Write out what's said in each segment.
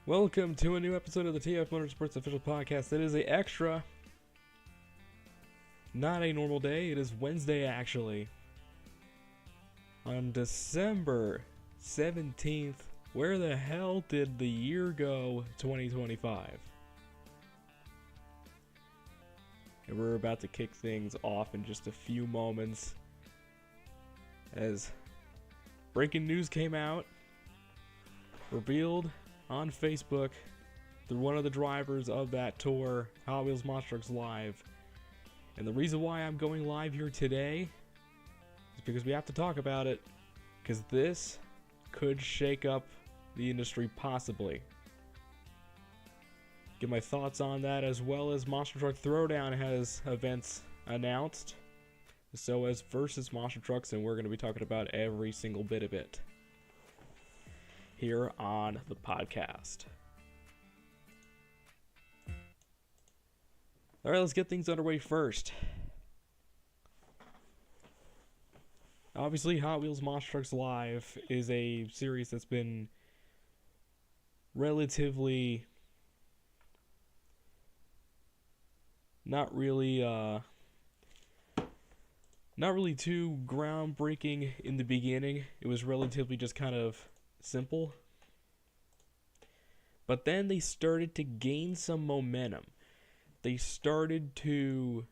Welcome to a new episode of the TFM Motorsports Official Podcast. It is a extra, not a normal day. It is Wednesday, actually. On December 17th, where the hell did the year go, 2025? And we're about to kick things off in just a few moments as breaking news came out, revealed on Facebook through one of the drivers of that tour, Hot Wheels Monster Trucks Live. And the reason why I'm going live here today is because we have to talk about it, because this could shake up the industry possibly. Get my thoughts on that, as well as Monster Truck Throwdown has events announced. So as versus Monster Trucks, and we're going to be talking about every single bit of it here on the podcast. Alright, let's get things underway first. Obviously, Hot Wheels Monster Trucks Live is a series that's been relatively not really too groundbreaking in the beginning. It was relatively just kind of simple. But then they started to gain some momentum. They started to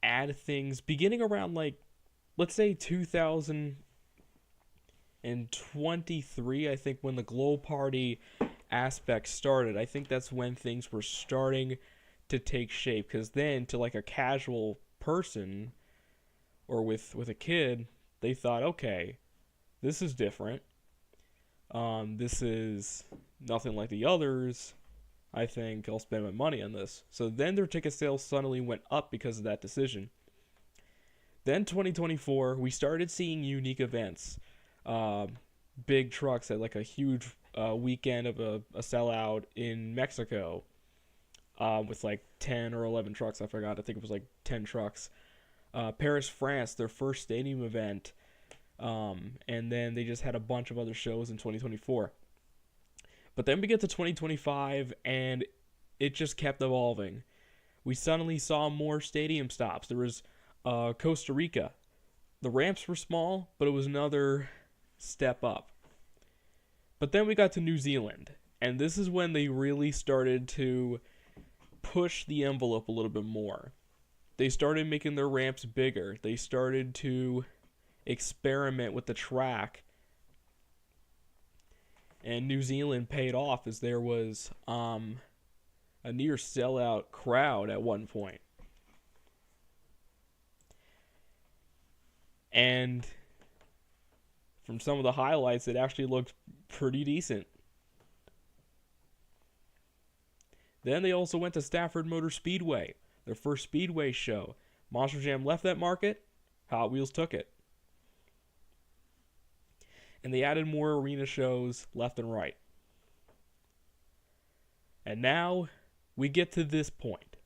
add things beginning around, like, let's say 2023, I think, when the Glow Party aspect started. I think that's when things were starting to take shape, because then to like a casual person or with a kid, they thought, okay, this is different. This is nothing like the others. I think I'll spend my money on this. So then their ticket sales suddenly went up because of that decision. Then 2024, we started seeing unique events. Big trucks at like a huge weekend of a sellout in Mexico with like 10 or 11 trucks. I forgot. I think it was like 10 trucks. Paris, France, their first stadium event. And then they just had a bunch of other shows in 2024. But then we get to 2025, and it just kept evolving. We suddenly saw more stadium stops. There was Costa Rica. The ramps were small, but it was another step up. But then we got to New Zealand, and this is when they really started to push the envelope a little bit more. They started making their ramps bigger. They started to experiment with the track, and New Zealand paid off, as there was a near sellout crowd at one point. And from some of the highlights, it actually looked pretty decent. Then they also went to Stafford Motor Speedway, their first Speedway show. Monster Jam left that market, Hot Wheels took it. And they added more arena shows left and right. And now we get to this point.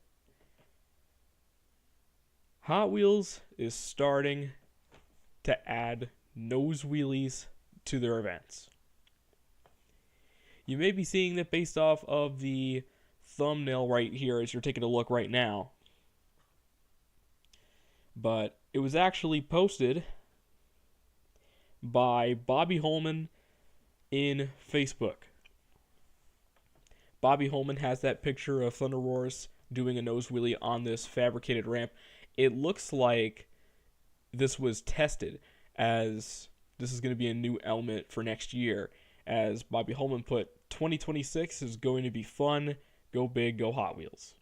Hot Wheels is starting to add nose wheelies to their events. You may be seeing that based off of the thumbnail right here as you're taking a look right now. But it was actually posted by Bobby Holman in Facebook. Bobby Holman has that picture of Thunder Roars doing a nose wheelie on this fabricated ramp. It looks like this was tested, as this is going to be a new element for next year. As Bobby Holman put, 2026 is going to be fun. Go big, go Hot Wheels.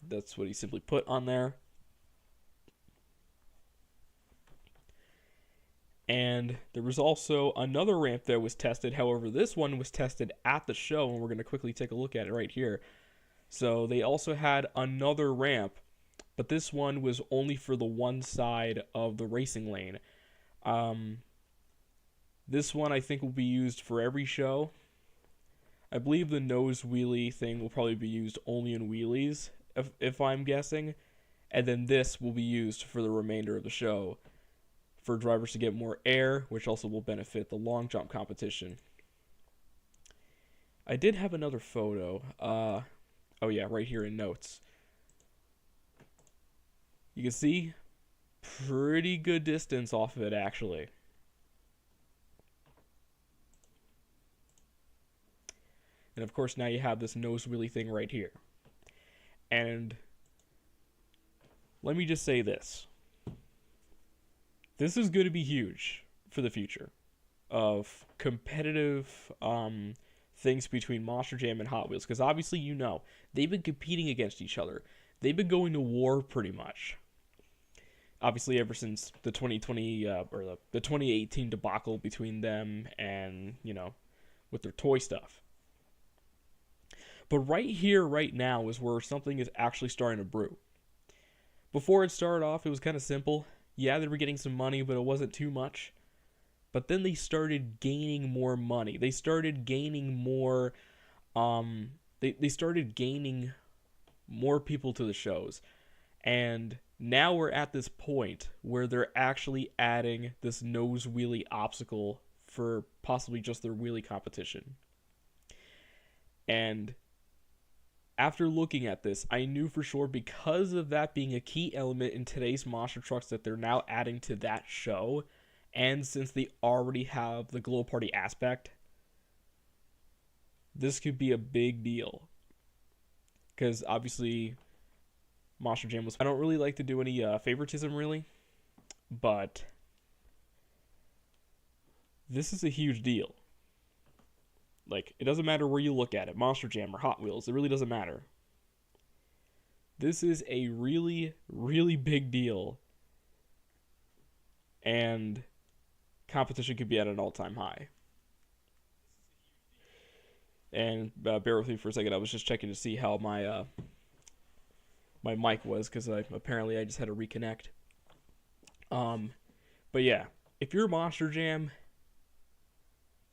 That's what he simply put on there. And there was also another ramp that was tested. However, this one was tested at the show, and we're going to quickly take a look at it right here. So they also had another ramp, but this one was only for the one side of the racing lane. This one I think will be used for every show. I believe the nose wheelie thing will probably be used only in wheelies, if I'm guessing. And then this will be used for the remainder of the show, for drivers to get more air, which also will benefit the long jump competition. I did have another photo. Oh yeah, right here in notes. You can see pretty good distance off of it actually. And of course now you have this nose wheelie thing right here. And let me just say this. This is going to be huge for the future of competitive things between Monster Jam and Hot Wheels. Because obviously, they've been competing against each other. They've been going to war pretty much. Obviously, ever since the 2020 or the 2018 debacle between them and, with their toy stuff. But right here, right now, is where something is actually starting to brew. Before it started off, it was kind of simple. Yeah, they were getting some money, but it wasn't too much. But then they started gaining more money. They started gaining more. They started gaining more people to the shows, and now we're at this point where they're actually adding this nose wheelie obstacle for possibly just their wheelie competition. And after looking at this, I knew for sure because of that being a key element in today's monster trucks that they're now adding to that show, and since they already have the glow party aspect, this could be a big deal. Because obviously, Monster Jam was. I don't really like to do any favoritism really, but this is a huge deal. Like, it doesn't matter where you look at it, Monster Jam or Hot Wheels, it really doesn't matter. This is a really, really big deal. And competition could be at an all-time high. And bear with me for a second, I was just checking to see how my mic was, because apparently I just had to reconnect. But yeah, if you're Monster Jam,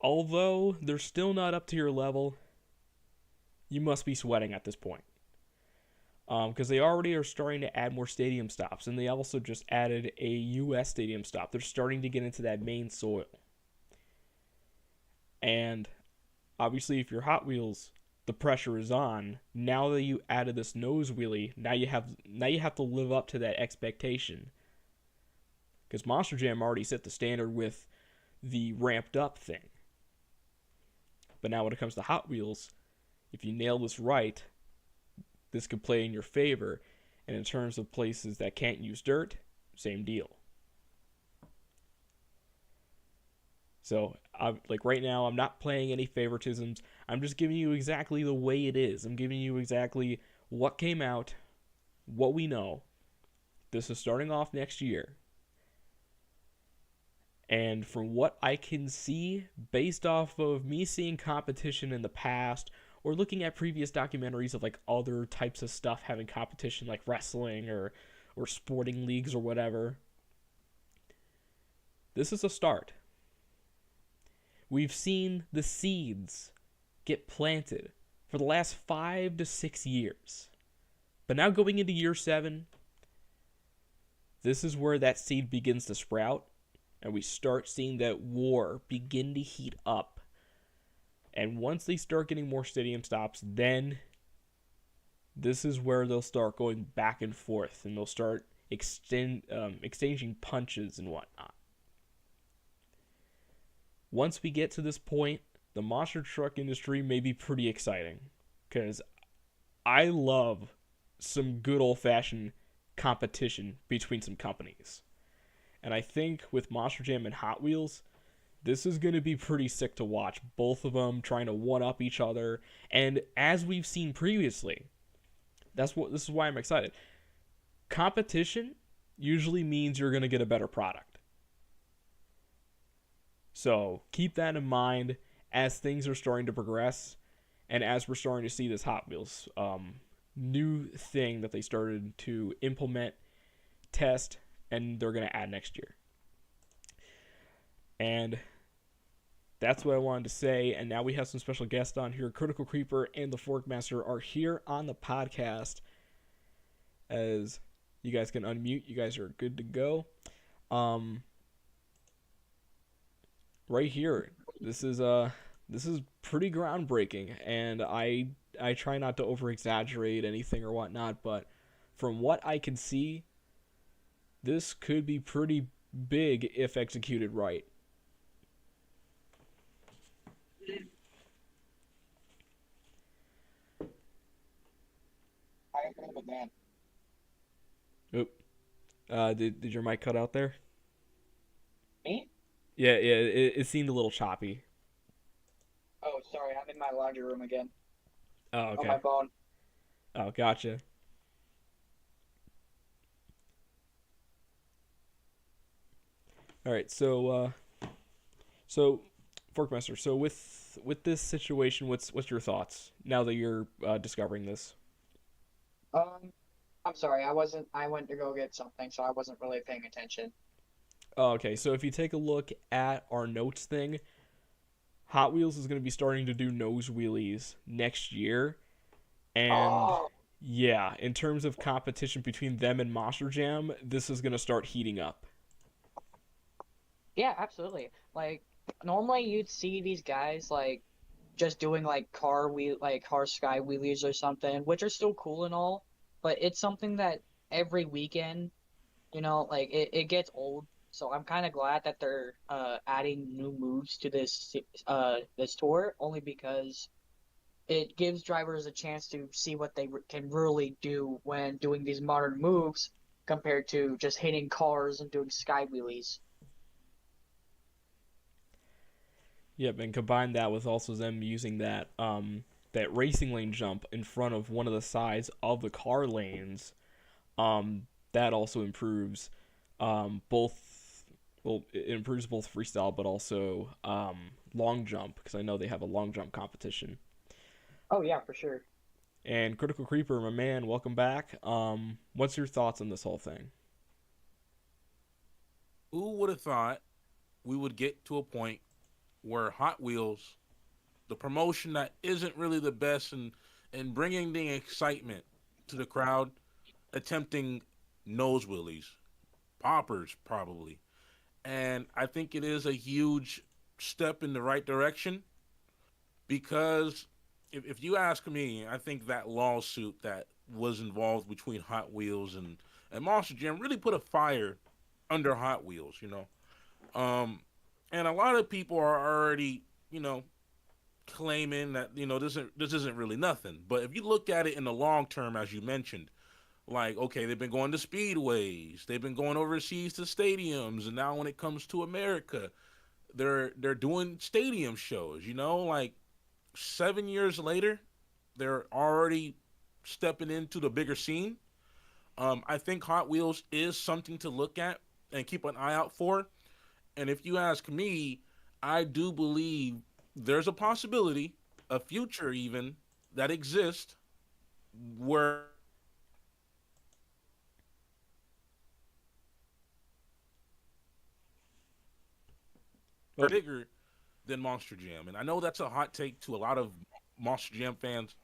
although they're still not up to your level, you must be sweating at this point. Because they already are starting to add more stadium stops, and they also just added a U.S. stadium stop. They're starting to get into that main soil. And obviously, if you're Hot Wheels, the pressure is on. Now that you added this nose wheelie, now you have to live up to that expectation. Because Monster Jam already set the standard with the ramped up thing. But now when it comes to Hot Wheels, if you nail this right, this could play in your favor. And in terms of places that can't use dirt, same deal. So, like right now, I'm not playing any favoritisms. I'm just giving you exactly the way it is. I'm giving you exactly what came out, what we know. This is starting off next year. And from what I can see, based off of me seeing competition in the past, or looking at previous documentaries of like other types of stuff having competition, like wrestling or sporting leagues or whatever, this is a start. We've seen the seeds get planted for the last 5 to 6 years. But now going into year 7, this is where that seed begins to sprout, and we start seeing that war begin to heat up. And once they start getting more stadium stops, then this is where they'll start going back and forth, and they'll start exchanging punches and whatnot. Once we get to this point, the monster truck industry may be pretty exciting, because I love some good old-fashioned competition between some companies. And I think with Monster Jam and Hot Wheels, this is going to be pretty sick to watch. Both of them trying to one-up each other. And as we've seen previously, this is why I'm excited. Competition usually means you're going to get a better product. So keep that in mind as things are starting to progress, and as we're starting to see this Hot Wheels new thing that they started to implement, test, and they're going to add next year. And that's what I wanted to say. And now we have some special guests on here. Critical Creeper and the Forkmaster are here on the podcast. As you guys can unmute, you guys are good to go. Right here, this is this is pretty groundbreaking, and I try not to over exaggerate anything or whatnot, but from what I can see, this could be pretty big if executed right. I agree with that. Oop. Did your mic cut out there? Me? Yeah, yeah. It seemed a little choppy. Oh, sorry, I'm in my laundry room again Oh, on okay. my phone. Oh, gotcha. All right. So Forkmaster. So with this situation, what's your thoughts now that you're discovering this? Um, I'm sorry, I wasn't. I went to go get something, so I wasn't really paying attention. Oh, okay. So if you take a look at our notes thing, Hot Wheels is going to be starting to do nose wheelies next year, and Oh, yeah, in terms of competition between them and Monster Jam, this is going to start heating up. yeah, absolutely. Like normally you'd see these guys like just doing like car sky wheelies or something, which are still cool and all, but it's something that every weekend, like it gets old. So I'm kind of glad that they're adding new moves to this tour only because it gives drivers a chance to see what can really do when doing these modern moves compared to just hitting cars and doing sky wheelies. Yep, and combine that with also them using that racing lane jump in front of one of the sides of the car lanes. That also improves both. Well, it improves both freestyle, but also long jump because I know they have a long jump competition. Oh yeah, for sure. And Critical Creeper, my man, welcome back. What's your thoughts on this whole thing? Who would have thought we would get to a point where Hot Wheels, the promotion that isn't really the best and bringing the excitement to the crowd, attempting nose wheelies, poppers probably. And I think it is a huge step in the right direction because if you ask me, I think that lawsuit that was involved between Hot Wheels and Monster Jam really put a fire under Hot Wheels, you know. Um, and a lot of people are already, claiming that this isn't really nothing. But if you look at it in the long term, as you mentioned, like okay, they've been going to speedways, they've been going overseas to stadiums, and now when it comes to America, they're doing stadium shows. Like 7 years later, they're already stepping into the bigger scene. I think Hot Wheels is something to look at and keep an eye out for. And if you ask me, I do believe there's a possibility, a future even, that exists where Oh, bigger than Monster Jam. And I know that's a hot take to a lot of Monster Jam fans,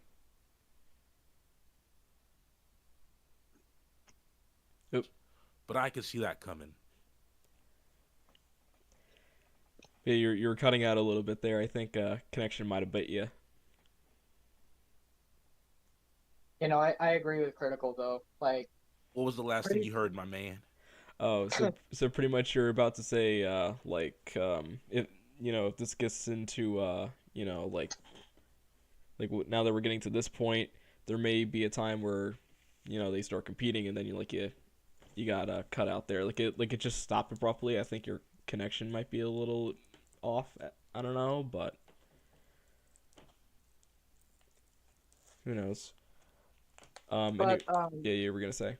oh, but I could see that coming. yeah, you're cutting out a little bit there. I think connection might have bit you. I agree with Critical though. Like What was the last thing pretty you heard, my man? Oh, so pretty much you're about to say like if if this gets into now that we're getting to this point, there may be a time where they start competing and then you got cut out there. Like it just stopped abruptly. I think your connection might be a little off. I don't know, but who knows? And but yeah, you were gonna say.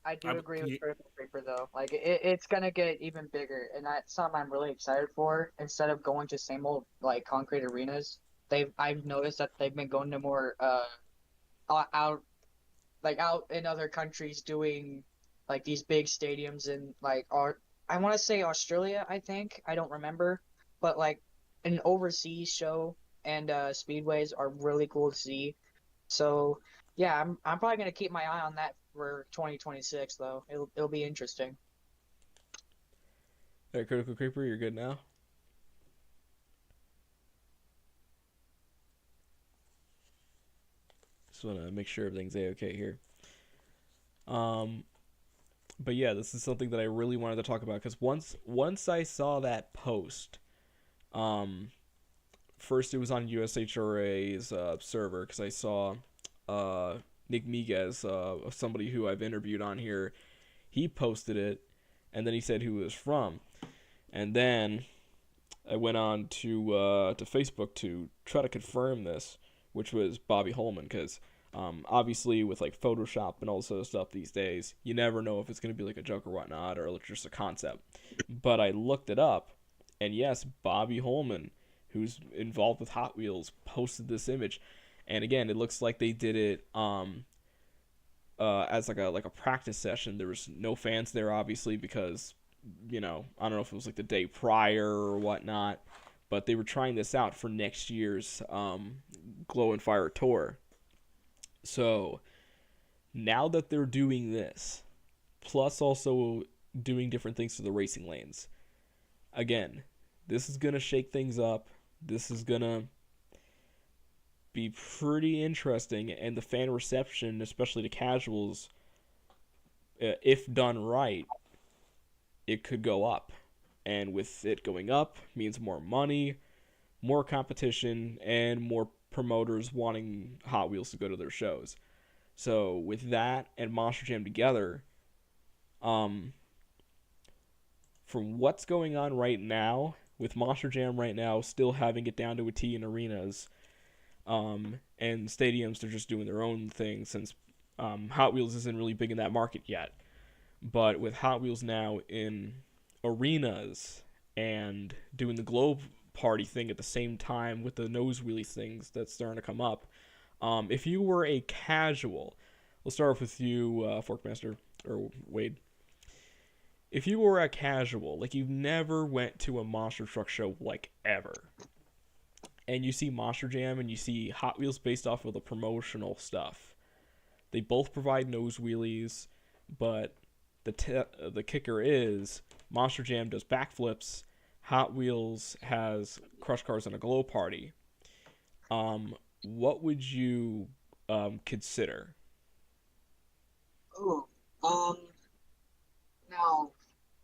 I do agree Can with you? Critical Creeper though. Like it's gonna get even bigger, and that's something I'm really excited for. Instead of going to same old like concrete arenas, I've noticed that they've been going to more out out in other countries doing like these big stadiums in like I want to say Australia, I think. I don't remember, but like an overseas show and speedways are really cool to see. So, yeah, I'm probably gonna keep my eye on that for 2026 though. It'll be interesting. All right, Critical Creeper, you're good now. Just want to make sure everything's a-okay here. Um, but yeah, this is something that I really wanted to talk about because once I saw that post, um, first it was on USHRA's server because I saw uh, Nick Miguez, somebody who I've interviewed on here. He posted it, and then he said who it was from, and then I went on to Facebook to try to confirm this, which was Bobby Holman, because obviously with like Photoshop and all this other stuff these days, you never know if it's gonna be like a joke or whatnot, or just a concept. But I looked it up, and yes, Bobby Holman, who's involved with Hot Wheels, posted this image, and again, it looks like they did it as like a practice session. There was no fans there, obviously, because I don't know if it was like the day prior or whatnot, but they were trying this out for next year's Glow and Fire tour. So now that they're doing this, plus also doing different things to the racing lanes, again, this is gonna shake things up. This is gonna be pretty interesting, and the fan reception, especially to casuals, if done right, it could go up. And with it going up means more money, more competition, and more promoters wanting Hot Wheels to go to their shows. So with that and Monster Jam together, um, from what's going on right now, with Monster Jam right now still having it down to a T in arenas, and stadiums, they're just doing their own thing since Hot Wheels isn't really big in that market yet. But with Hot Wheels now in arenas and doing the globe party thing at the same time with the nose wheelie things that's starting to come up, if you were a casual, we'll start off with you, Forkmaster, or Wade. If you were a casual, like you've never went to a monster truck show like ever, and you see Monster Jam and you see Hot Wheels based off of the promotional stuff, they both provide nose wheelies, but the kicker is Monster Jam does backflips. Hot Wheels has crush cars and a glow party. What would you consider? Ooh, um, now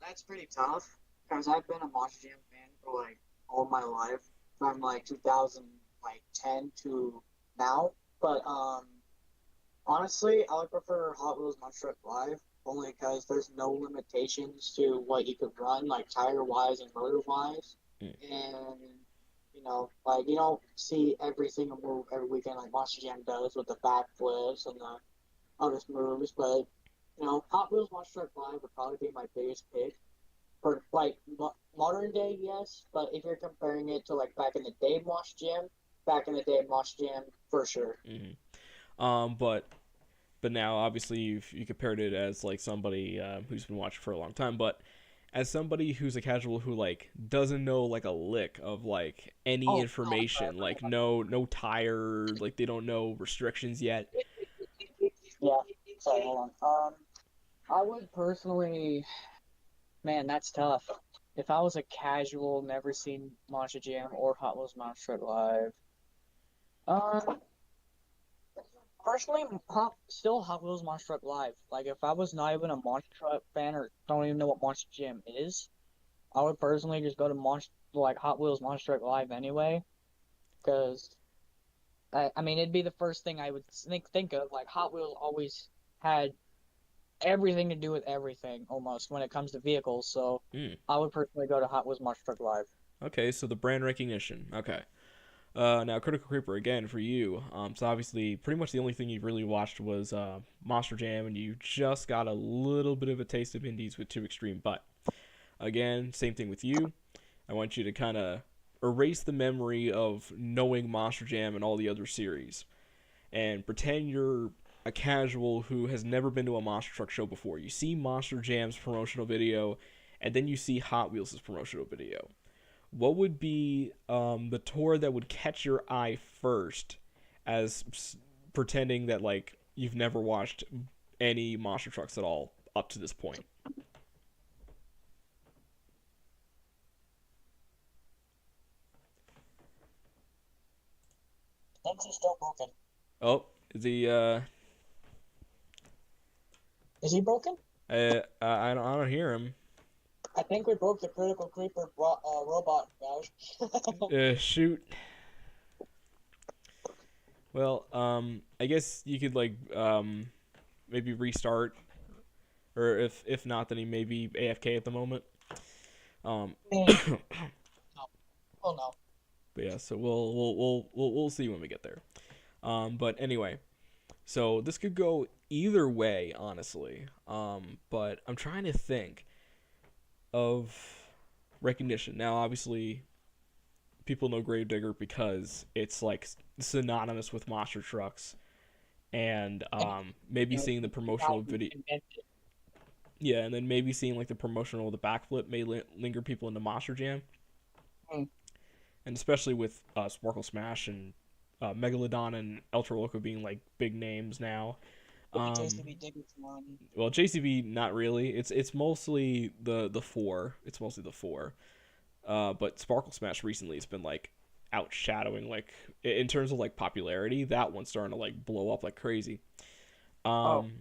that's pretty tough because I've been a Monster Jam fan for like all my life, from like 2010 to now. But honestly, I would prefer Hot Wheels Monster Truck Live only because there's no limitations to what you could run, like tire wise and motor wise, Mm. and like you don't see every single move every weekend like Monster Jam does with the backflips and the other moves. But Hot Wheels Monster Truck Live would probably be my biggest pick for like modern day, yes. But if you're comparing it to like back in the day Monster Jam, back in the day Monster Jam for sure. Mm-hmm. But now obviously you compared it as like somebody who's been watching for a long time, but as somebody who's a casual who like doesn't know like a lick of like any Oh no, information, like no tire, like they don't know restrictions yet. yeah. Sorry, hold on. I would personally, man, that's tough. If I was a casual, never seen Monster Jam or Hot Wheels Monster Truck Live, um, personally, still Hot Wheels Monster Truck Live. Like, if I was not even a Monster Truck fan or don't even know what Monster Jam is, I would personally just go to Hot Wheels Monster Truck Live anyway, because I mean, it'd be the first thing I would think of. Like, Hot Wheels always had everything to do with everything almost when it comes to vehicles. So Mm. I would personally go to Hot Wheels Monster Truck Live. Okay, so the brand recognition. Okay. Now Critical Creeper again for you. So obviously, pretty much the only thing you've really watched was Monster Jam, and you just got a little bit of a taste of indies with Too Extreme. But again, same thing with you. I want you to kind of erase the memory of knowing Monster Jam and all the other series, and pretend you're a casual who has never been to a monster truck show before. You see Monster Jam's promotional video, and then you see Hot Wheels' promotional video. What would be the tour that would catch your eye first, as pretending that like you've never watched any monster trucks at all up to this point? Things are still broken. Oh, Is he? Is he broken? I don't hear him. I think we broke the critical creeper robot, guys. Shoot. Well, I guess you could like maybe restart, or if not, then he may be AFK at the moment. Man, no. Oh no. But yeah, so we'll see when we get there. But anyway, so this could go either way, honestly. But I'm trying to think of recognition. Now, obviously, people know Gravedigger because it's like synonymous with monster trucks, and maybe No, seeing the promotional video. Yeah, and then maybe seeing like the promotional, the backflip may linger people into Monster Jam, Mm. and especially with Sparkle Smash and Megalodon and Ultra Loco being like big names now. Um, JCB Diggers one. well, JCB not really. It's mostly the four. It's mostly the four. But Sparkle Smash recently has been like outshadowing like in terms of like popularity. That one's starting to like blow up like crazy. Oh, Um,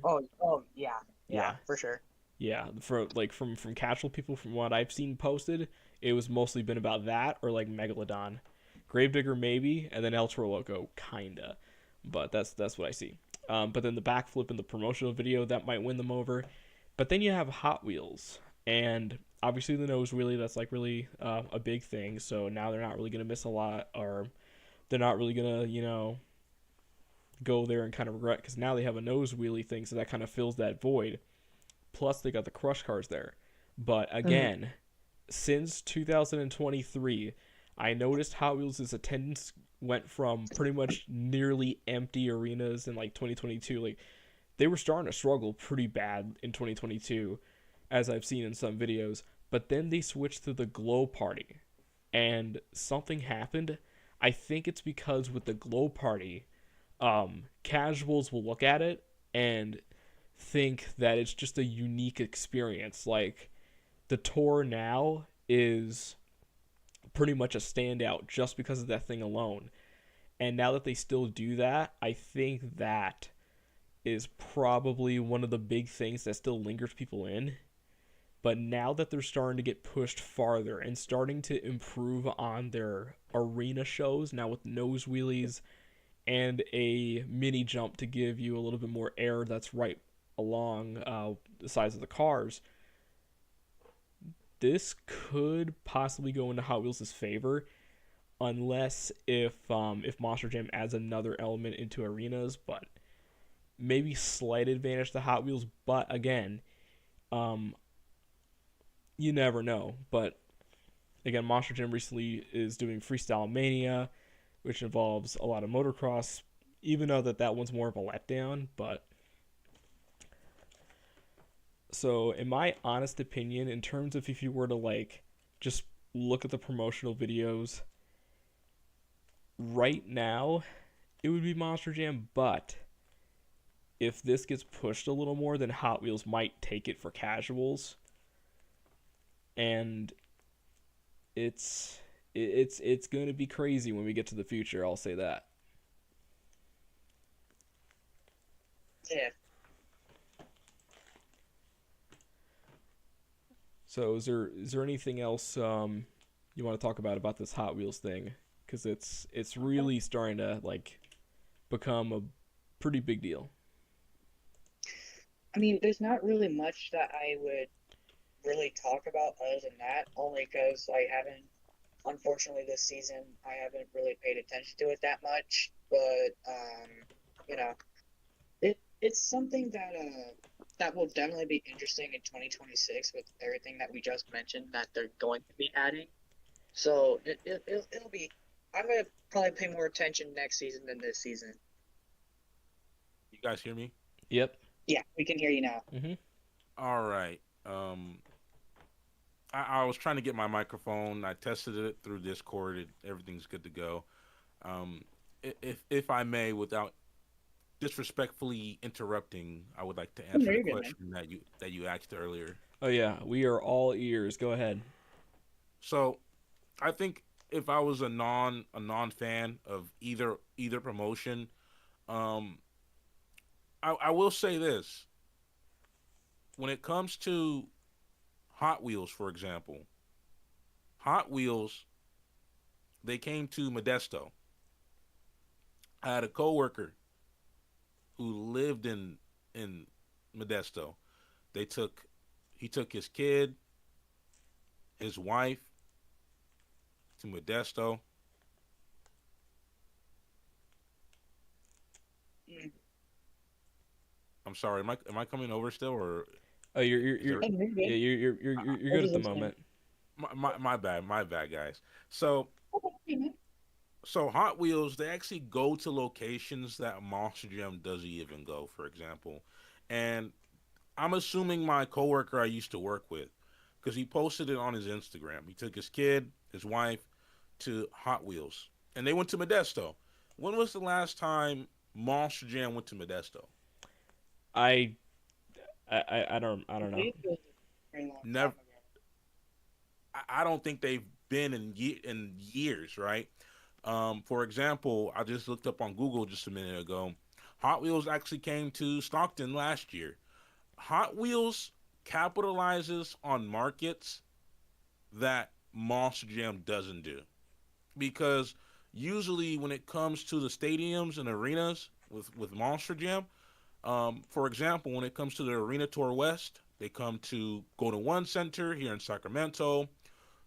yeah, yeah, yeah, for sure. yeah. For like from casual people, from what I've seen posted, it was mostly been about that or like Megalodon, Gravedigger maybe, and then Ultra Loco kinda. But that's what I see. But then the backflip in the promotional video that might win them over. But then you have Hot Wheels, and obviously the nose wheelie, that's like really a big thing. So now they're not really gonna miss a lot, or they're not really gonna go there and kind of regret because now they have a nose wheelie thing, so that kind of fills that void. Plus they got the crush cars there. But Mm. again, since 2023, I noticed Hot Wheels' attendance went from pretty much nearly empty arenas in like 2022. Like they were starting to struggle pretty bad in 2022, as I've seen in some videos. But then they switched to the Glow Party, and something happened. I think it's because with the Glow Party, casuals will look at it and think that it's just a unique experience. Like the tour now is pretty much a standout just because of that thing alone. And now that they still do that, I think that is probably one of the big things that still lingers people in. But now that they're starting to get pushed farther and starting to improve on their arena shows, now with nose wheelies and a mini jump to give you a little bit more air that's right along the size of the cars, this could possibly go into Hot Wheels' favor, unless if Monster Jam adds another element into arenas, but maybe slight advantage to Hot Wheels. But again, um, you never know. But again, Monster Jam recently is doing Freestyle Mania, which involves a lot of motocross. Even though that one's more of a letdown, but so in my honest opinion, in terms of if you were to like just look at the promotional videos right now, it would be Monster Jam. But if this gets pushed a little more, then Hot Wheels might take it for casuals, and it's going to be crazy when we get to the future. I'll say that. Yeah. So is there anything else you want to talk about this Hot Wheels thing? Because it's really starting to like become a pretty big deal. I mean, there's not really much that I would really talk about other than that, only because I haven't, unfortunately, this season, I haven't really paid attention to it that much. But, you know, it's something that will definitely be interesting in 2026 with everything that we just mentioned that they're going to be adding. So it'll be. I'm gonna probably pay more attention next season than this season. You guys hear me? Yep. Yeah, we can hear you now. Mhm. All right. I was trying to get my microphone. I tested it through Discord. Everything's good to go. Um, if I may, without disrespectfully interrupting, I would like to Oh, no, answer the you're good, man. question that you asked earlier. Oh yeah, we are all ears. Go ahead. So, I think if I was a non fan of either promotion, um, I will say this: when it comes to Hot Wheels, for example, Hot Wheels they came to Modesto. I had a coworker who lived in Modesto. They took he took his kid, his wife to Modesto. Mm. I'm sorry, am I coming over still, or Oh, is there? Hey, you're yeah, good. you're I was good just at the listening. moment. My bad, guys. So so Hot Wheels they actually go to locations that Monster Jam doesn't even go. For example, and I'm assuming my coworker I used to work with, because he posted it on his Instagram. He took his kid, his wife, to Hot Wheels, and they went to Modesto. When was the last time Monster Jam went to Modesto? I I I don't know. believe it was a very long time Never. ago. I don't think they've been in years, right? For example, I just looked up on Google just a minute ago. Hot Wheels actually came to Stockton last year. Hot Wheels capitalizes on markets that Monster Jam doesn't do, because usually when it comes to the stadiums and arenas with Monster Jam, for example, when it comes to the Arena Tour West, they come to Golden One Center here in Sacramento,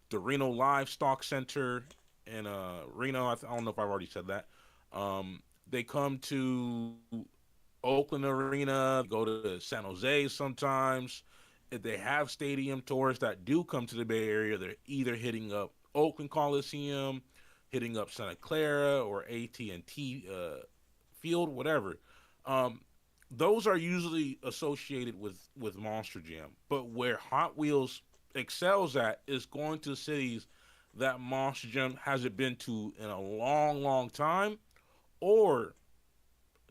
the Reno Livestock Center in Reno. I don't know if I've already said that. They come to Oakland Arena, go to San Jose sometimes. If they have stadium tours that do come to the Bay Area, they're either hitting up Oakland Coliseum, hitting up Santa Clara or AT&T Field, whatever. Um, those are usually associated with Monster Jam. But where Hot Wheels excels at is going to cities that Monster Jam hasn't been to in a long, long time, or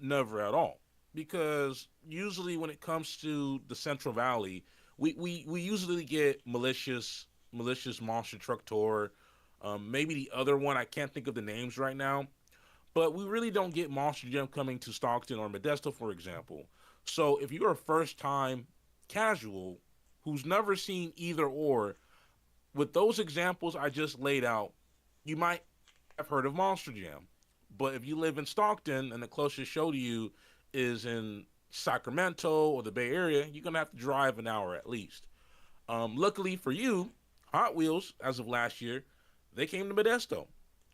never at all. Because usually when it comes to the Central Valley, we usually get malicious monster truck tour. Maybe the other one I can't think of the names right now, but we really don't get Monster Jam coming to Stockton or Modesto, for example. So if you're a first time casual who's never seen either or, with those examples I just laid out, you might have heard of Monster Jam. But if you live in Stockton and the closest show to you is in Sacramento or the Bay Area, you're gonna have to drive an hour at least. Luckily for you, Hot Wheels, as of last year, they came to Modesto.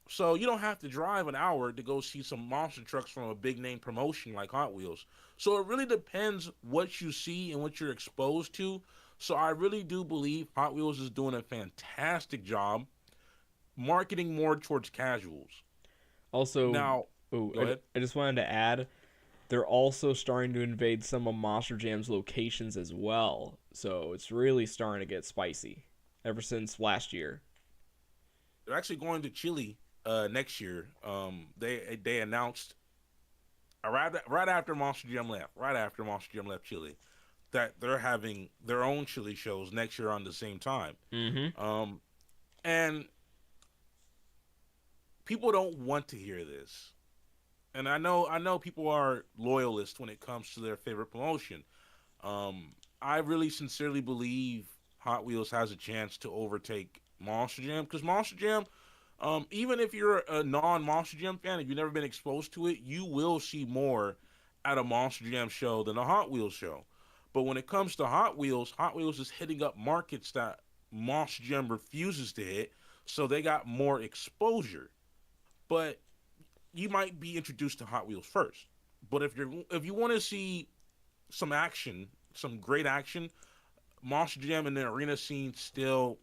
So you don't have to drive an hour to go see some monster trucks from a big name promotion like Hot Wheels. So it really depends what you see and what you're exposed to. So I really do believe Hot Wheels is doing a fantastic job marketing more towards casuals. Also, Now, oh, go ahead. I just wanted to add they're also starting to invade some of Monster Jam's locations as well. So it's really starting to get spicy ever since last year. They're actually going to Chile next year. They announced right after Monster Jam left, right after Monster Jam left Chile, that they're having their own Chile shows next year on the same time. Mm-hmm. Um, and people don't want to hear this. And I know people are loyalists when it comes to their favorite promotion. I really sincerely believe Hot Wheels has a chance to overtake Monster Jam, because Monster Jam, even if you're a non-Monster Jam fan, if you've never been exposed to it, you will see more at a Monster Jam show than a Hot Wheels show. But when it comes to Hot Wheels is hitting up markets that Monster Jam refuses to hit, so they got more exposure. But you might be introduced to Hot Wheels first. But if you want to see some action, some great action, Monster Jam and the arena scene still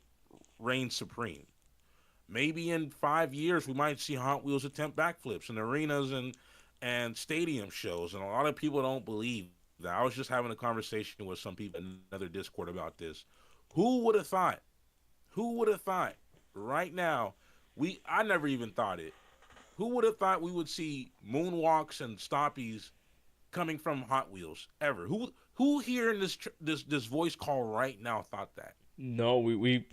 reigns supreme. Maybe in 5 years we might see Hot Wheels attempt backflips in arenas and stadium shows, and a lot of people don't believe that. I was just having a conversation with some people in another Discord about this. Who would have thought? Who would have thought? Right now, we I never even thought it. Who would have thought we would see moonwalks and stoppies coming from Hot Wheels ever? Who here in this voice call right now thought that? No, we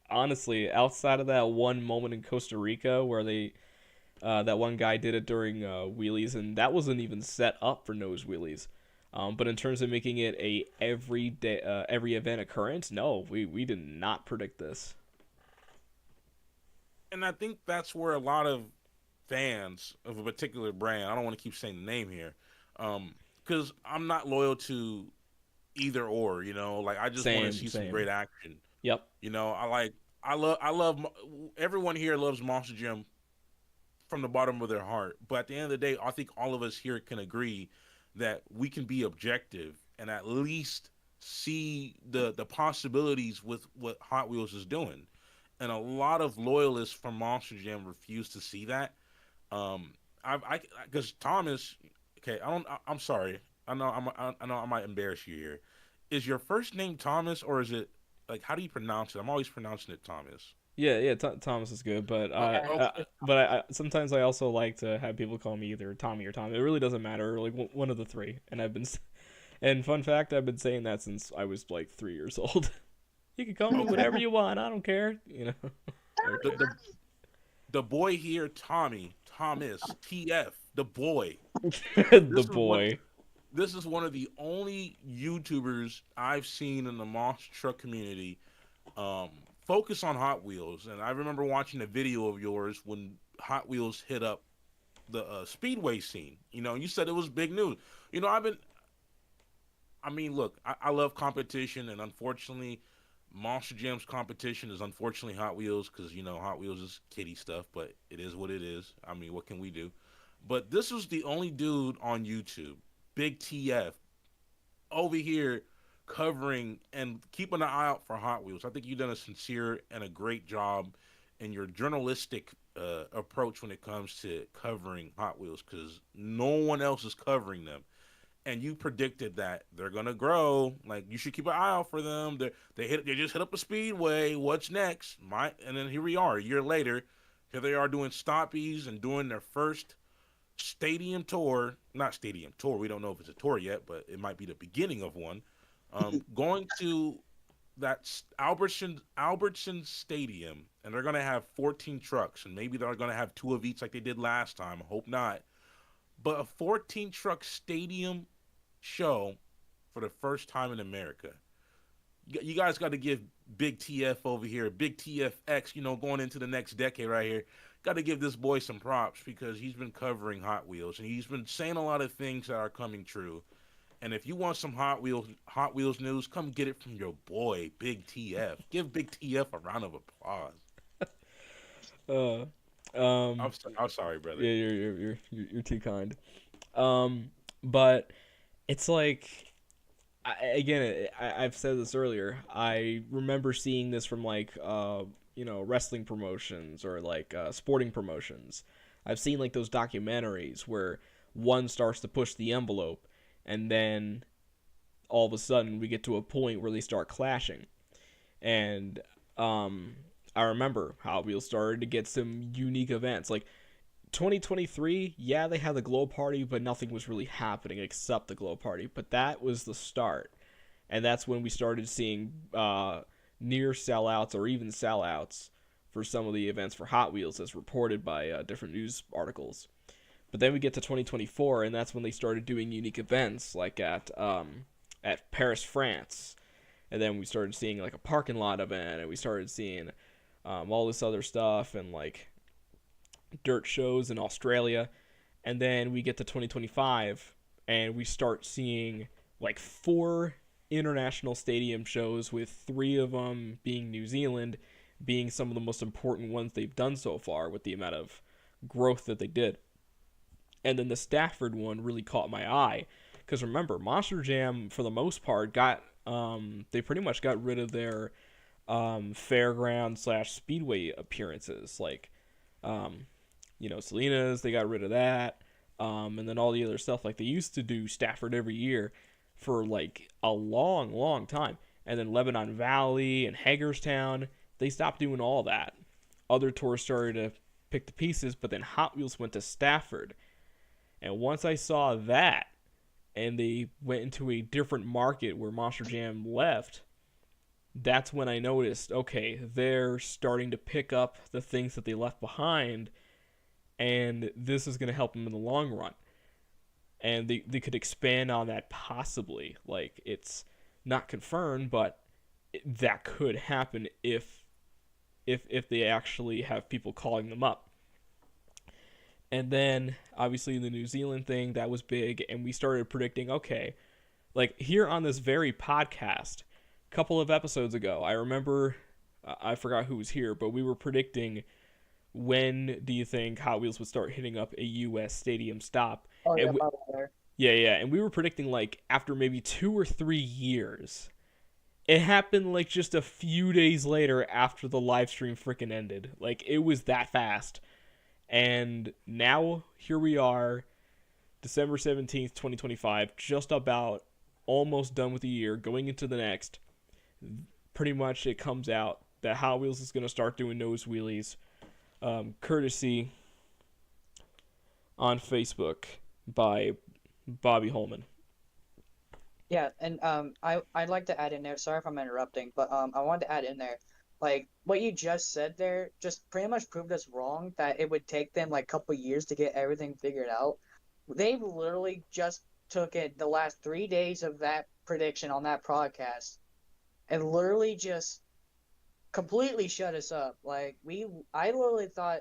honestly outside of that one moment in Costa Rica where they That one guy did it during wheelies, and that wasn't even set up for nose wheelies. But in terms of making it a every day, every event occurrence, no, we did not predict this. And I think that's where a lot of fans of a particular brand, I don't want to keep saying the name here, because I'm not loyal to either or, like I just want to Same, see some same. great action. Yep. I love everyone here loves Monster Jam from the bottom of their heart. But at the end of the day, I think all of us here can agree that we can be objective and at least see the possibilities with what Hot Wheels is doing. And a lot of loyalists from Monster Jam refuse to see that. I because Thomas, okay, I'm sorry. I know I might embarrass you here. Is your first name Thomas or is it like how do you pronounce it? I'm always pronouncing it Thomas. Yeah, yeah. Thomas is good, but Yeah, Okay. sometimes I also like to have people call me either Tommy or Tom. It really doesn't matter, like one of the three. And fun fact, I've been saying that since I was like 3 years old. You can call me Okay. whatever you want. I don't care. The, Okay. the the boy here, Tommy, Thomas, TF, the boy. The This is one. boy. This is one of the only YouTubers I've seen in the monster truck community um, focus on Hot Wheels. And I remember watching a video of yours when Hot Wheels hit up the speedway scene. You said it was big news. I've been. I mean, look, I love competition, and unfortunately, Monster Jam's competition is unfortunately Hot Wheels because Hot Wheels is kiddie stuff, but it is what it is. I mean, what can we do? But this was the only dude on YouTube, Big TF, over here covering and keeping an eye out for Hot Wheels. I think you've done a sincere and a great job in your journalistic approach when it comes to covering Hot Wheels because no one else is covering them. And you predicted that they're gonna grow. Like you should keep an eye out for them. They just hit up a speedway. What's next? And then here we are a year later. Here they are doing stoppies and doing their first stadium tour. Not stadium tour. We don't know if it's a tour yet, but it might be the beginning of one. Going to that Albertson Stadium, and they're gonna have 14 trucks, and maybe they're gonna have two of each like they did last time. Hope not. But a 14 truck stadium show for the first time in America. You guys got to give Big TF over here, Big TFX, going into the next decade right here. Got to give this boy some props because he's been covering Hot Wheels and he's been saying a lot of things that are coming true. And if you want some Hot Wheels news, come get it from your boy Big TF. Give Big TF a round of applause. Uh, I'm, um, so, I'm sorry, brother. yeah, you're too kind. But it's like again, I've said this earlier. I remember seeing this from like wrestling promotions or like sporting promotions. I've seen like those documentaries where one starts to push the envelope, and then all of a sudden we get to a point where they start clashing. And um, I remember Hot Wheels started to get some unique events like 2023, yeah, they had the glow party, but nothing was really happening except the glow party. But that was the start, and that's when we started seeing near sellouts or even sellouts for some of the events for Hot Wheels, as reported by different news articles. But then we get to 2024, and that's when they started doing unique events, like at Paris, France, and then we started seeing like a parking lot event, and we started seeing all this other stuff, and like dirt shows in Australia. And then we get to 2025 and we start seeing like four international stadium shows, with three of them being New Zealand, being some of the most important ones they've done so far with the amount of growth that they did. And then the Stafford one really caught my eye because remember, Monster Jam for the most part got they pretty much got rid of their fairground slash speedway appearances, like um, Selena's, they got rid of that. And then all the other stuff. Like they used to do Stafford every year for like a long, long time. And then Lebanon Valley and Hagerstown, they stopped doing all that. Other tours started to pick the pieces, but then Hot Wheels went to Stafford. And once I saw that, and they went into a different market where Monster Jam left, that's when I noticed, okay, they're starting to pick up the things that they left behind, and this is going to help them in the long run. And they could expand on that possibly. Like, it's not confirmed, but that could happen if they actually have people calling them up. And then obviously the New Zealand thing that was big, and we started predicting, okay, like here on this very podcast, a couple of episodes ago, I remember I forgot who was here, but we were predicting when do you think Hot Wheels would start hitting up a U.S. stadium stop, Oh yeah, and probably there. yeah, and we were predicting like after maybe 2 or 3 years. It happened like just a few days later after the live stream freaking ended. Like it was that fast. And now here we are, December 17th, 2025, just about almost done with the year, going into the next. Pretty much it comes out that Hot Wheels is going to start doing nose wheelies, courtesy on Facebook by Bobby Holman. Yeah, and I'd like to add in there. Sorry if I'm interrupting, but I wanted to add in there, like what you just said there, just pretty much proved us wrong that it would take them like a couple years to get everything figured out. They literally just took it the last 3 days of that prediction on that podcast and literally just completely shut us up. I literally thought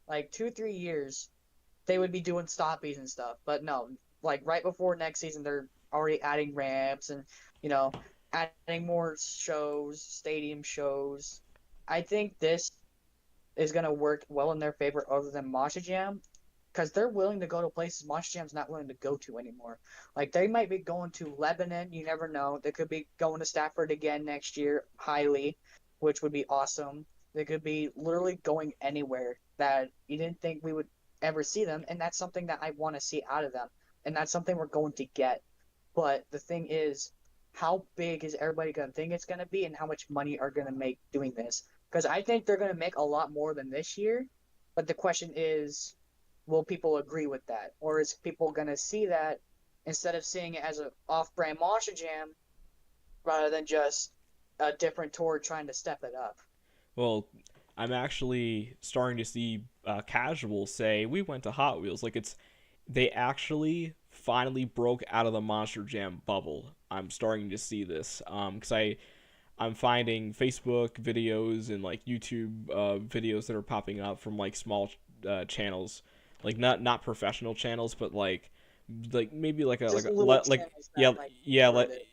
like 2 3 years they would be doing stoppies and stuff. But no, like right before next season, they're already adding ramps and you know adding more shows, stadium shows. I think this is gonna work well in their favor, other than Masha Jam, because they're willing to go to places Masha Jam's not willing to go to anymore. Like they might be going to Lebanon, you never know. They could be going to Stafford again next year, highly, which would be awesome. They could be literally going anywhere that you didn't think we would ever see them, and that's something that I want to see out of them, and that's something we're going to get. But the thing is, how big is everybody going to think it's going to be, and how much money are going to make doing this? Because I think they're going to make a lot more than this year. But the question is, will people agree with that? Or is people going to see that instead of seeing it as an off brand Monster Jam rather than just a different tour trying to step it up? Well, I'm actually starting to see casuals say we went to Hot Wheels. Like it's they actually finally broke out of the Monster Jam bubble. I'm starting to see this because I'm finding Facebook videos and like YouTube videos that are popping up from like small channels, like not professional channels, but like maybe like a Just little like channels yeah that might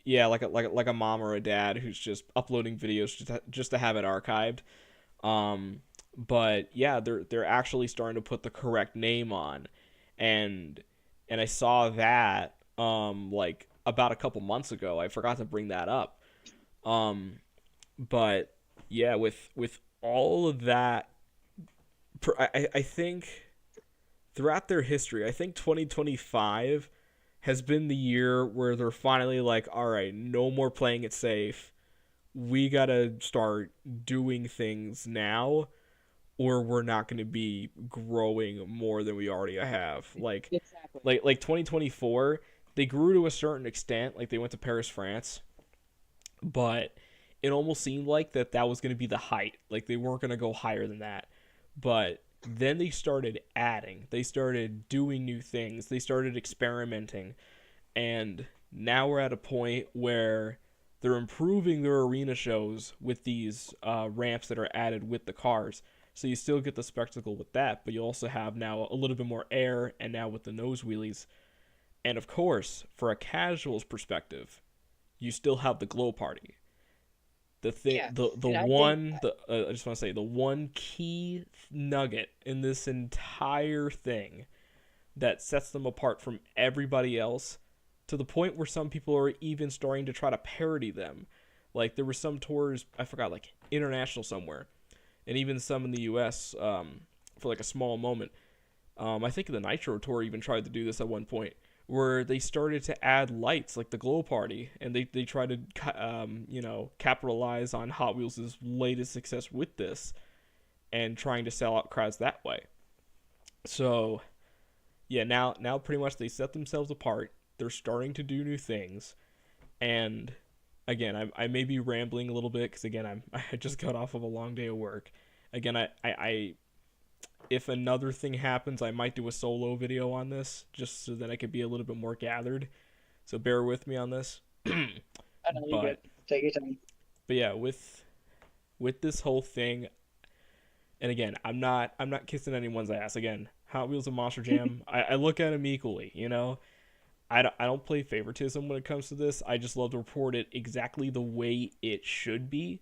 yeah start it. like a mom or a dad who's just uploading videos just to have it archived. Um, but yeah, they're actually starting to put the correct name on, and I saw that like about a couple months ago. I forgot to bring that up. Um, but yeah, with all of that, I think throughout their history, I think 2025 has been the year where they're finally like, all right, no more playing it safe. We gotta start doing things now, or we're not going to be growing more than we already have. Exactly. Like 2024, they grew to a certain extent. Like they went to Paris, France, but it almost seemed like that was going to be the height. Like they weren't going to go higher than that. But then they started adding. They started doing new things. They started experimenting, and now we're at a point where they're improving their arena shows with these ramps that are added with the cars. So you still get the spectacle with that, but you also have now a little bit more air, and now with the nose wheelies. And of course, for a casual's perspective, you still have the glow party. The thing, Yeah. the And I think one, the I just want to say the one key nugget in this entire thing that sets them apart from everybody else, to the point where some people are even starting to try to parody them. Like there were some tours, I forgot, like international somewhere, and even some in the U.S. For like a small moment. I think the Nitro tour even tried to do this at one point, where they started to add lights like the glow party, and they tried to capitalize on Hot Wheels' latest success with this, and trying to sell out crowds that way. So yeah, now pretty much they set themselves apart. They're starting to do new things, and again, I may be rambling a little bit because again I just got off of a long day of work. Again, I if another thing happens, I might do a solo video on this just so that I could be a little bit more gathered. So bear with me on this. I know you good. but Take your time. but yeah, with this whole thing, and again, I'm not kissing anyone's ass. Again, Hot Wheels and Monster Jam, I look at them equally. You know, I don't play favoritism when it comes to this. I just love to report it exactly the way it should be.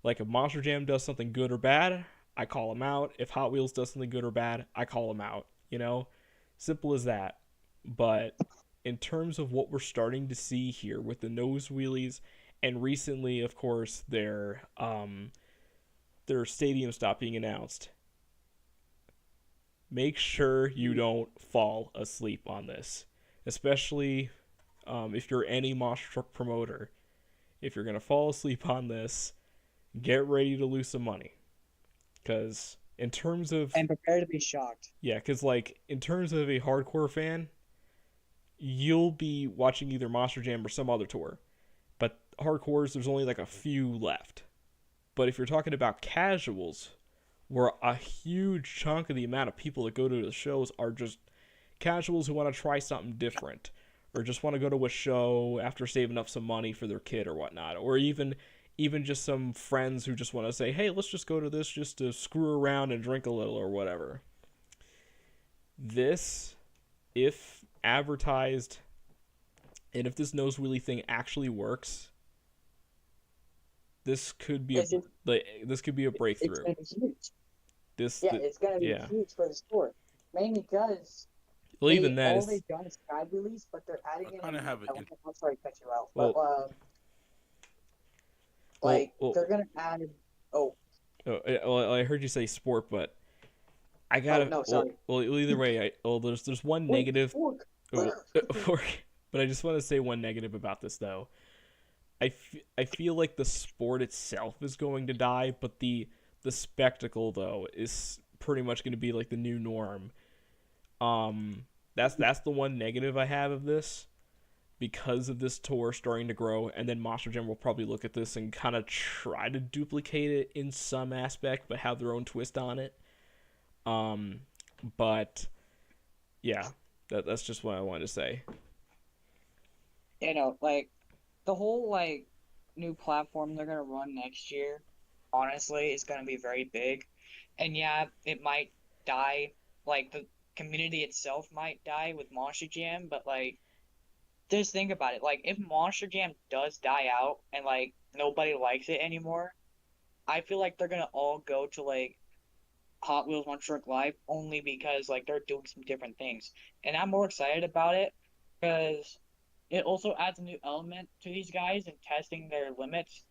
Like if Monster Jam does something good or bad, I call them out. If Hot Wheels does something good or bad, I call them out. You know, simple as that. But in terms of what we're starting to see here with the nose wheelies, and recently, of course, their stadium stop being announced. Make sure you don't fall asleep on this, especially if you're any monster truck promoter. If you're gonna fall asleep on this, get ready to lose some money. Because in terms of And prepare to be shocked. yeah, because like in terms of a hardcore fan, you'll be watching either Monster Jam or some other tour. But hardcores, there's only like a few left. But if you're talking about casuals, where a huge chunk of the amount of people that go to the shows are just casuals who want to try something different, or just want to go to a show after saving up some money for their kid or whatnot, or even just some friends who just want to say, hey, let's just go to this just to screw around and drink a little or whatever. This, if advertised, and if this nose wheelie thing actually works, this could be a Is it? this could be a It's breakthrough. gonna be huge. This, Yeah, it's gonna be yeah. huge for the sport. Mainly because Well, even then, all it's they've done is sky release, but they're I adding in a kind of new have it. element. I'm sorry to cut you out, but well, well, like well, they're gonna add. Oh, I heard you say sport, but I oh gotta. no, Well, sorry. well, either way, there's one Wait, negative. fork. Oh, but I just want to say one negative about this though. I feel like the sport itself is going to die, but the spectacle though is pretty much going to be like the new norm. That's the one negative I have of this because of this tour starting to grow, and then Monster Jam will probably look at this and kind of try to duplicate it in some aspect, but have their own twist on it. Um, but yeah, that's just what I wanted to say. Like the whole like new platform they're gonna run next year, honestly, is gonna be very big. And yeah, it might die. Like the community itself might die with Monster Jam, but like just think about it. Like if Monster Jam does die out and like nobody likes it anymore, I feel like they're gonna all go to like Hot Wheels One Truck Live only because like they're doing some different things. And I'm more excited about it because it also adds a new element to these guys and testing their limits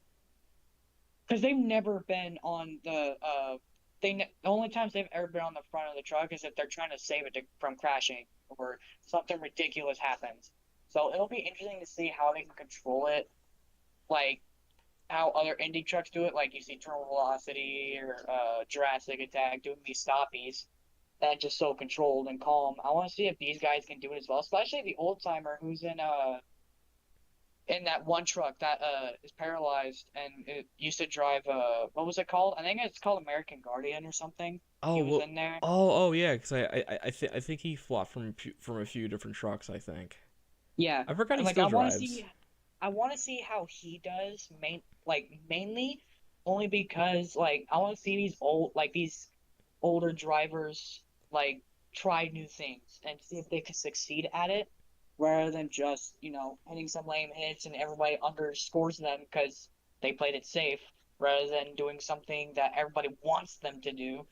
because they've never been on the only times they've ever been on the front of the truck is if they're trying to save it from crashing or something ridiculous happens. So it'll be interesting to see how they can control it, like how other indie trucks do it, like you see Terminal Velocity or Jurassic Attack doing these stoppies that just so controlled and calm. I want to see if these guys can do it as well, especially the old timer who's in that one truck that is paralyzed and it used to drive what was it called? I think it's called American Guardian or something. Oh He was well. in there. Yeah, because I think he flopped from a few different trucks. I think Yeah. I forgot And he like still drives. I want to see how he does mainly only because like I want to see these older drivers like try new things and see if they can succeed at it rather than just, hitting some lame hits and everybody underscores them because they played it safe rather than doing something that everybody wants them to do.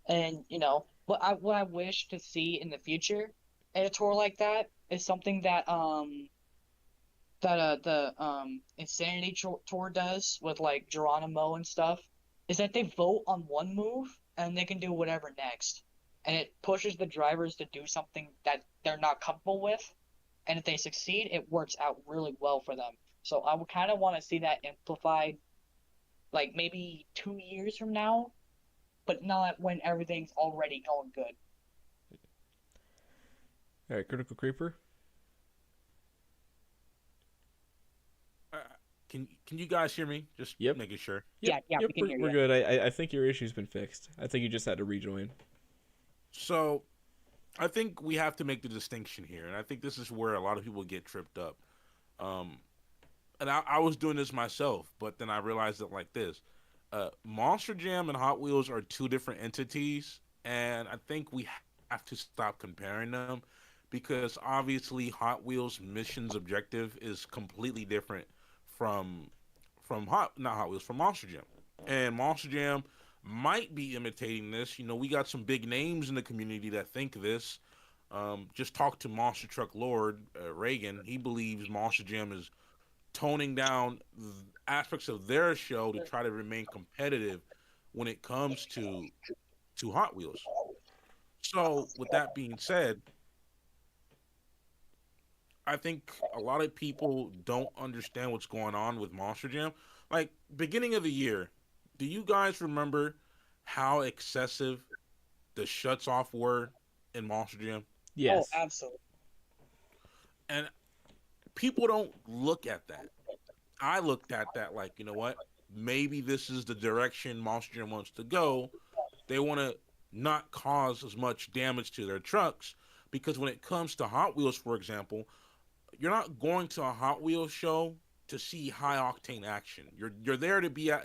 And, what I wish to see in the future at a tour like that is something that the Insanity Tour does with like Geronimo and stuff is that they vote on one move and they can do whatever next. And it pushes the drivers to do something that they're not comfortable with. And if they succeed, it works out really well for them. So I would kind of want to see that amplified like maybe 2 years from now, but not when everything's already going good. All right, Critical Creeper. Can you guys hear me? Just Yep. making sure. Yep. Yeah, Yep. we can We're, hear we're you. good. I think your issue's been fixed. I think you just had to rejoin. So I think we have to make the distinction here, and I think this is where a lot of people get tripped up. Um, and I was doing this myself, but then I realized that like this, Monster Jam and Hot Wheels are two different entities, and I think we have to stop comparing them because obviously Hot Wheels mission's objective is completely different from not Hot Wheels from Monster Jam, and Monster Jam might be imitating this. You know, we got some big names in the community that think this. Just talk to Monster Truck Lord Reagan. He believes Monster Jam is toning down aspects of their show to try to remain competitive when it comes to Hot Wheels. So, with that being said, I think a lot of people don't understand what's going on with Monster Jam. Like beginning of the year, do you guys remember how excessive the shuts off were in Monster Jam? Oh, Yes. absolutely. And people don't look at that. I looked at that like, you know what? Maybe this is the direction Monster Jam wants to go. They want to not cause as much damage to their trucks because when it comes to Hot Wheels, for example, you're not going to a Hot Wheels show to see high octane action. You're there to be at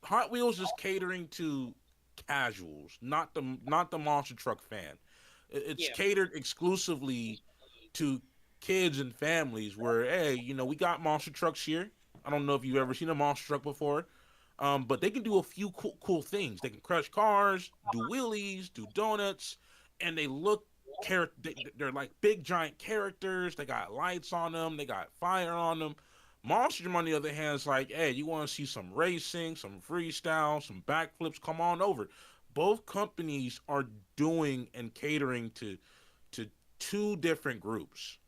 Hot Wheels is catering to casuals, not the monster truck fan. It's Yeah. catered exclusively to kids and families where hey, you know, we got monster trucks here. I don't know if you've ever seen a monster truck before. But they can do a few cool things. They can crush cars, do wheelies, do donuts, and they look they're like big giant characters. They got lights on them. They got fire on them. Monster Jam, on the other hand, is like, hey, you want to see some racing, some freestyle, some backflips? Come on over. Both companies are doing and catering to two different groups.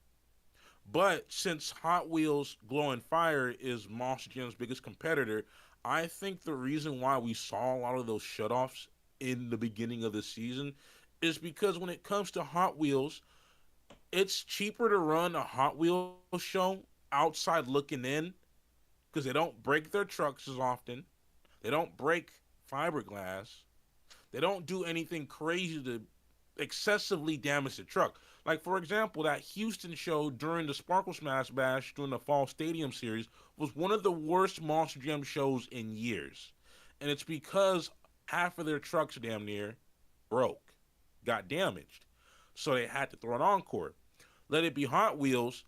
But since Hot Wheels Glow and Fire is Monster Jam's biggest competitor, I think the reason why we saw a lot of those shutoffs in the beginning of the season is because when it comes to Hot Wheels, it's cheaper to run a Hot Wheels show outside looking in because they don't break their trucks as often. They don't break fiberglass. They don't do anything crazy to excessively damage the truck. Like for example, that Houston show during the Sparkle Smash Bash during the Fall Stadium series was one of the worst Monster Jam shows in years. And it's because half of their trucks damn near broke, got damaged. So they had to throw an encore. Let it be Hot Wheels.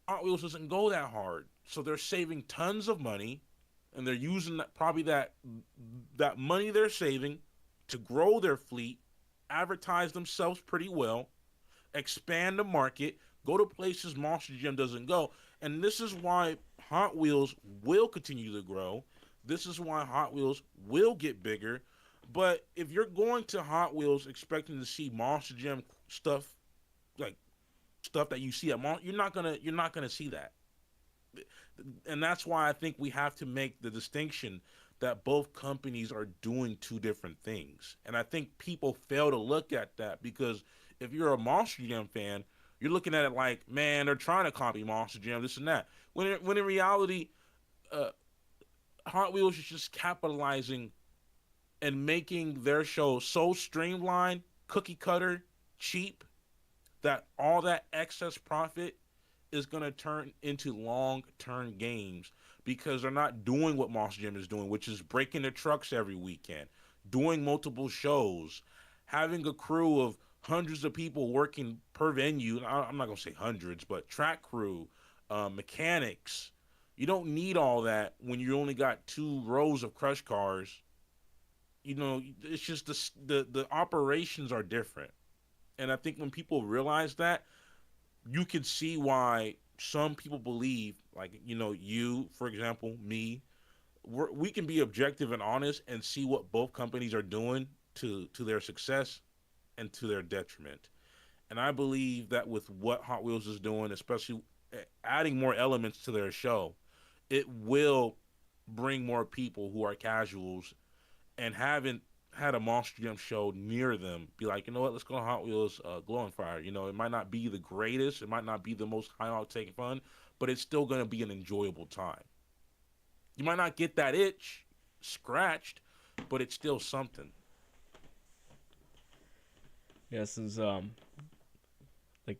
Hot Wheels doesn't go that hard. So they're saving tons of money and they're using probably that money they're saving to grow their fleet, advertise themselves pretty well, expand the market, go to places Monster Jam doesn't go. And this is why Hot Wheels will continue to grow. This is why Hot Wheels will get bigger. But if you're going to Hot Wheels expecting to see Monster Jam stuff like stuff that you see at you're not gonna see that. And that's why I think we have to make the distinction that both companies are doing two different things. And I think people fail to look at that because if you're a Monster Jam fan, you're looking at it like, man, they're trying to copy Monster Jam, this and that. When in reality, uh, Hot Wheels is just capitalizing and making their show so streamlined, cookie cutter, cheap, that all that excess profit is going to turn into long term games because they're not doing what Monster Jam is doing, which is breaking their trucks every weekend, doing multiple shows, having a crew of hundreds of people working per venue. I'm not going to say hundreds, but track crew, mechanics. You don't need all that when you only got two rows of crush cars. You know, it's just the operations are different. And I think when people realize that, you can see why some people believe, like you know, you for example, me, we can be objective and honest and see what both companies are doing to their success and to their detriment. And I believe that with what Hot Wheels is doing, especially adding more elements to their show, it will bring more people who are casuals and haven't had a Monster Jam show near them be like, you know what, let's go to Hot Wheels Glow and Fire. You know, it might not be the greatest, it might not be the most high octane fun, but it's still going to be an enjoyable time. You might not get that itch scratched, but it's still something. This is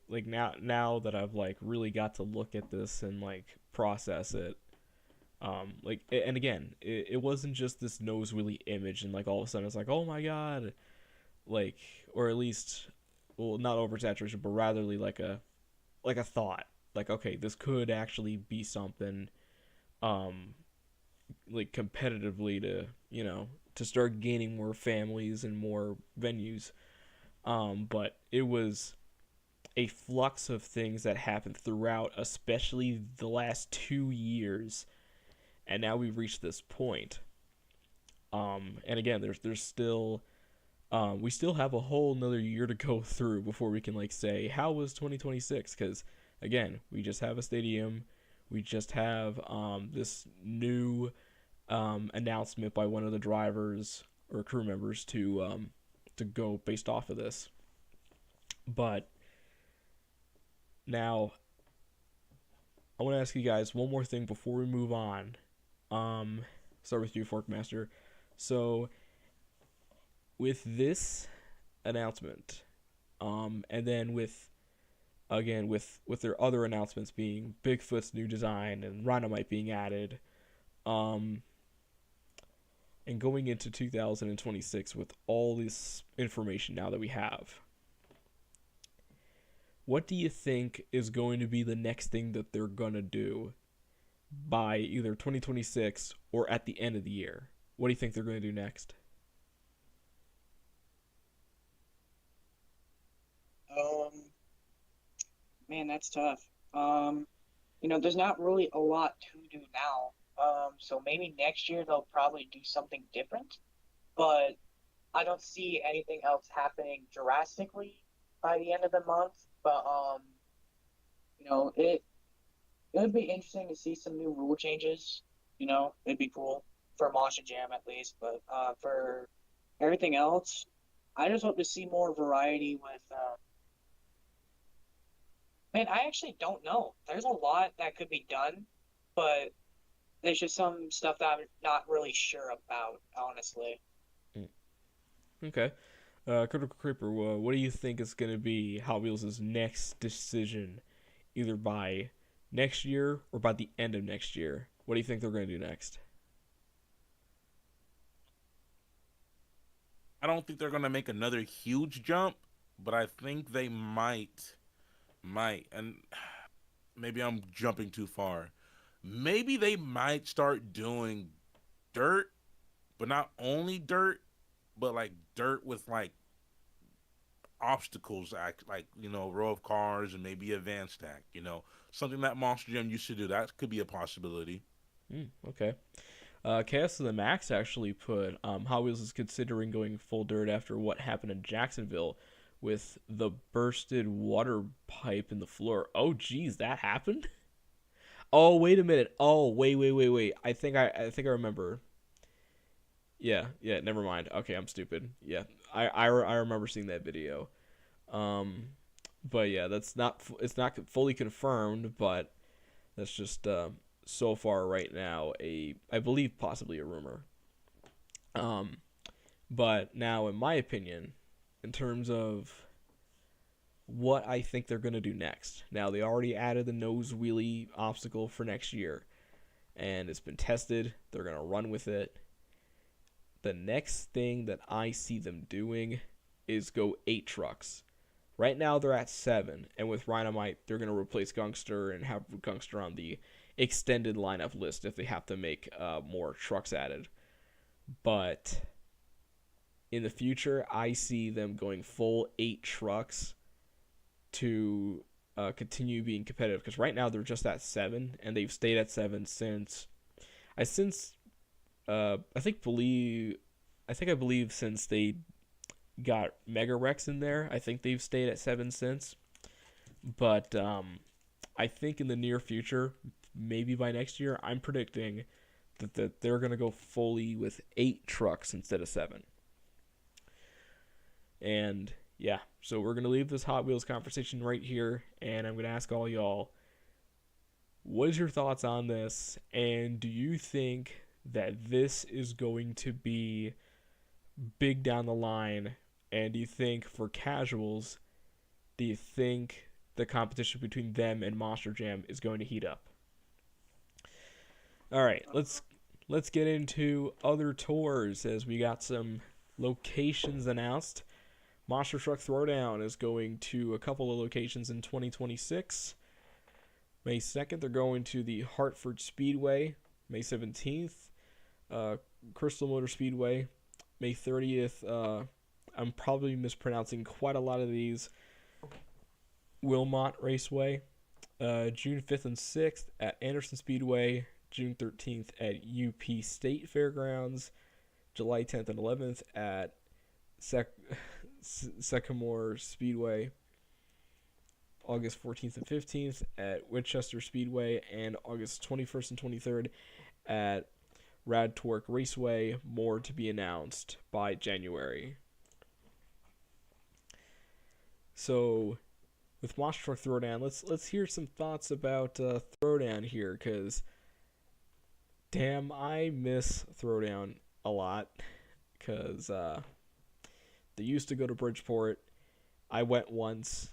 like now that I've like really got to look at this and like process it. Like and again, it wasn't just this nose wheelie image and like all of a sudden it's like, oh my god, like, or at least, well, not oversaturation, but ratherly like a thought, like, okay, this could actually be something, um like competitively to, to start gaining more families and more venues. But it was a flux of things that happened throughout, especially the last 2 years, and now we've reached this point. And again, there's still, we still have a whole another year to go through before we can like say how was 2026, because again, we just have a stadium, we just have this new announcement by one of the drivers or crew members to go based off of this. But now I want to ask you guys one more thing before we move on. Um, Start with you, Forkmaster. So with this announcement, and then with again with their other announcements being Bigfoot's new design and Rhinomite being added, um, and going into 2026 with all this information now that we have, what do you think is going to be the next thing that they're gonna do by either 2026 or at the end of the year? What do you think they're going to do next? Um, Man, that's tough. There's not really a lot to do now. So maybe next year they'll probably do something different, but I don't see anything else happening drastically by the end of the month. But it would be interesting to see some new rule changes. It'd be cool for Mosh and Jam at least. But for everything else, I just hope to see more variety with. Man, I actually don't know. There's a lot that could be done, but there's just some stuff that I'm not really sure about, honestly. Mm, okay. Critical Creeper, what do you think is going to be Hot Wheels' next decision, either by next year or by the end of next year? What do you think they're going to do next? I don't think they're gonna make another huge jump, but I think they might, and maybe I'm jumping too far. Maybe they might start doing dirt, but not only dirt, but like dirt with like obstacles, act like row of cars and maybe a van stack. Something that Monster Jam used to do. That could be a possibility. Okay. Chaos of the Max actually put Hot Wheels is considering going full dirt after what happened in Jacksonville with the bursted water pipe in the floor. Oh, geez, that happened. Oh, wait a minute. Oh, wait. I think I remember. Yeah. Never mind. Okay, I'm stupid. Yeah, I remember seeing that video. Um, but yeah, it's not fully confirmed, but that's just so far right now a I believe possibly a rumor. Um, but now in my opinion, in terms of what I think they're gonna do next, now they already added the nose wheelie obstacle for next year, and it's been tested. They're gonna run with it. The next thing that I see them doing is go 8 trucks. Right now they're at 7, and with Rhinomite they're gonna replace Gungster and have Gungster on the extended lineup list if they have to make more trucks added. But in the future, I see them going full 8 trucks to continue being competitive. Because right now they're just at 7, and they've stayed at 7 since I believe since they got Mega Rex in there. I think they've stayed at 7 since. But I think in the near future, maybe by next year, I'm predicting that they're going to go fully with 8 trucks instead of 7. And yeah, so we're going to leave this Hot Wheels conversation right here, and I'm going to ask all y'all, What is your thoughts on this? And do you think that this is going to be big down the line? And do you think for casuals, do you think the competition between them and Monster Jam is going to heat up? All right, let's get into other tours as we got some locations announced. Monster Truck Throwdown is going to a couple of locations in 2026. May 2nd, they're going to the Hartford Speedway. May 17th, Crystal Motor Speedway. May 30th, I'm probably mispronouncing quite a lot of these. Wilmot Raceway. June 5th and 6th at Anderson Speedway. June 13th at UP State Fairgrounds. July 10th and 11th at Sycamore Speedway. August 14th and 15th at Winchester Speedway, and August 21st and 23rd at Rad Torque Raceway. More to be announced by January. So, with Monster Truck Throwdown, let's hear some thoughts about Throwdown here, because damn, I miss Throwdown a lot, because they used to go to Bridgeport. I went once,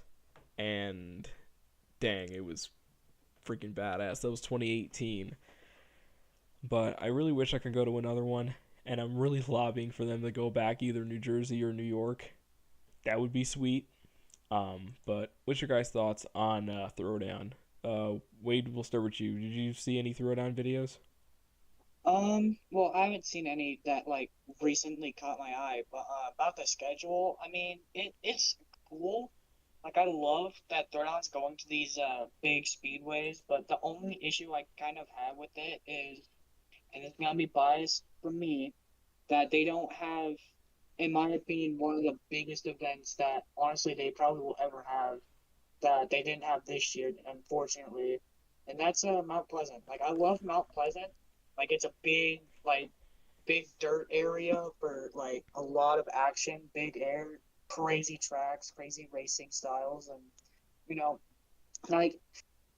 and dang, it was freaking badass. That was 2018. But I really wish I could go to another one, and I'm really lobbying for them to go back either New Jersey or New York. That would be sweet. But what's your guys' thoughts on Throwdown? Wade, we'll start with you. Did you see any Throwdown videos? Well, I haven't seen any that like recently caught my eye, but about the schedule, I mean, it's cool. Like I love that Throwdown's going to these big speedways, but the only issue I kind of have with it is, and it's gonna be biased for me, that they don't have, in my opinion, one of the biggest events that honestly they probably will ever have that they didn't have this year, unfortunately, and that's Mount Pleasant. Like I love Mount Pleasant. Like it's a big dirt area for like a lot of action, big air, crazy tracks, crazy racing styles, and you know, like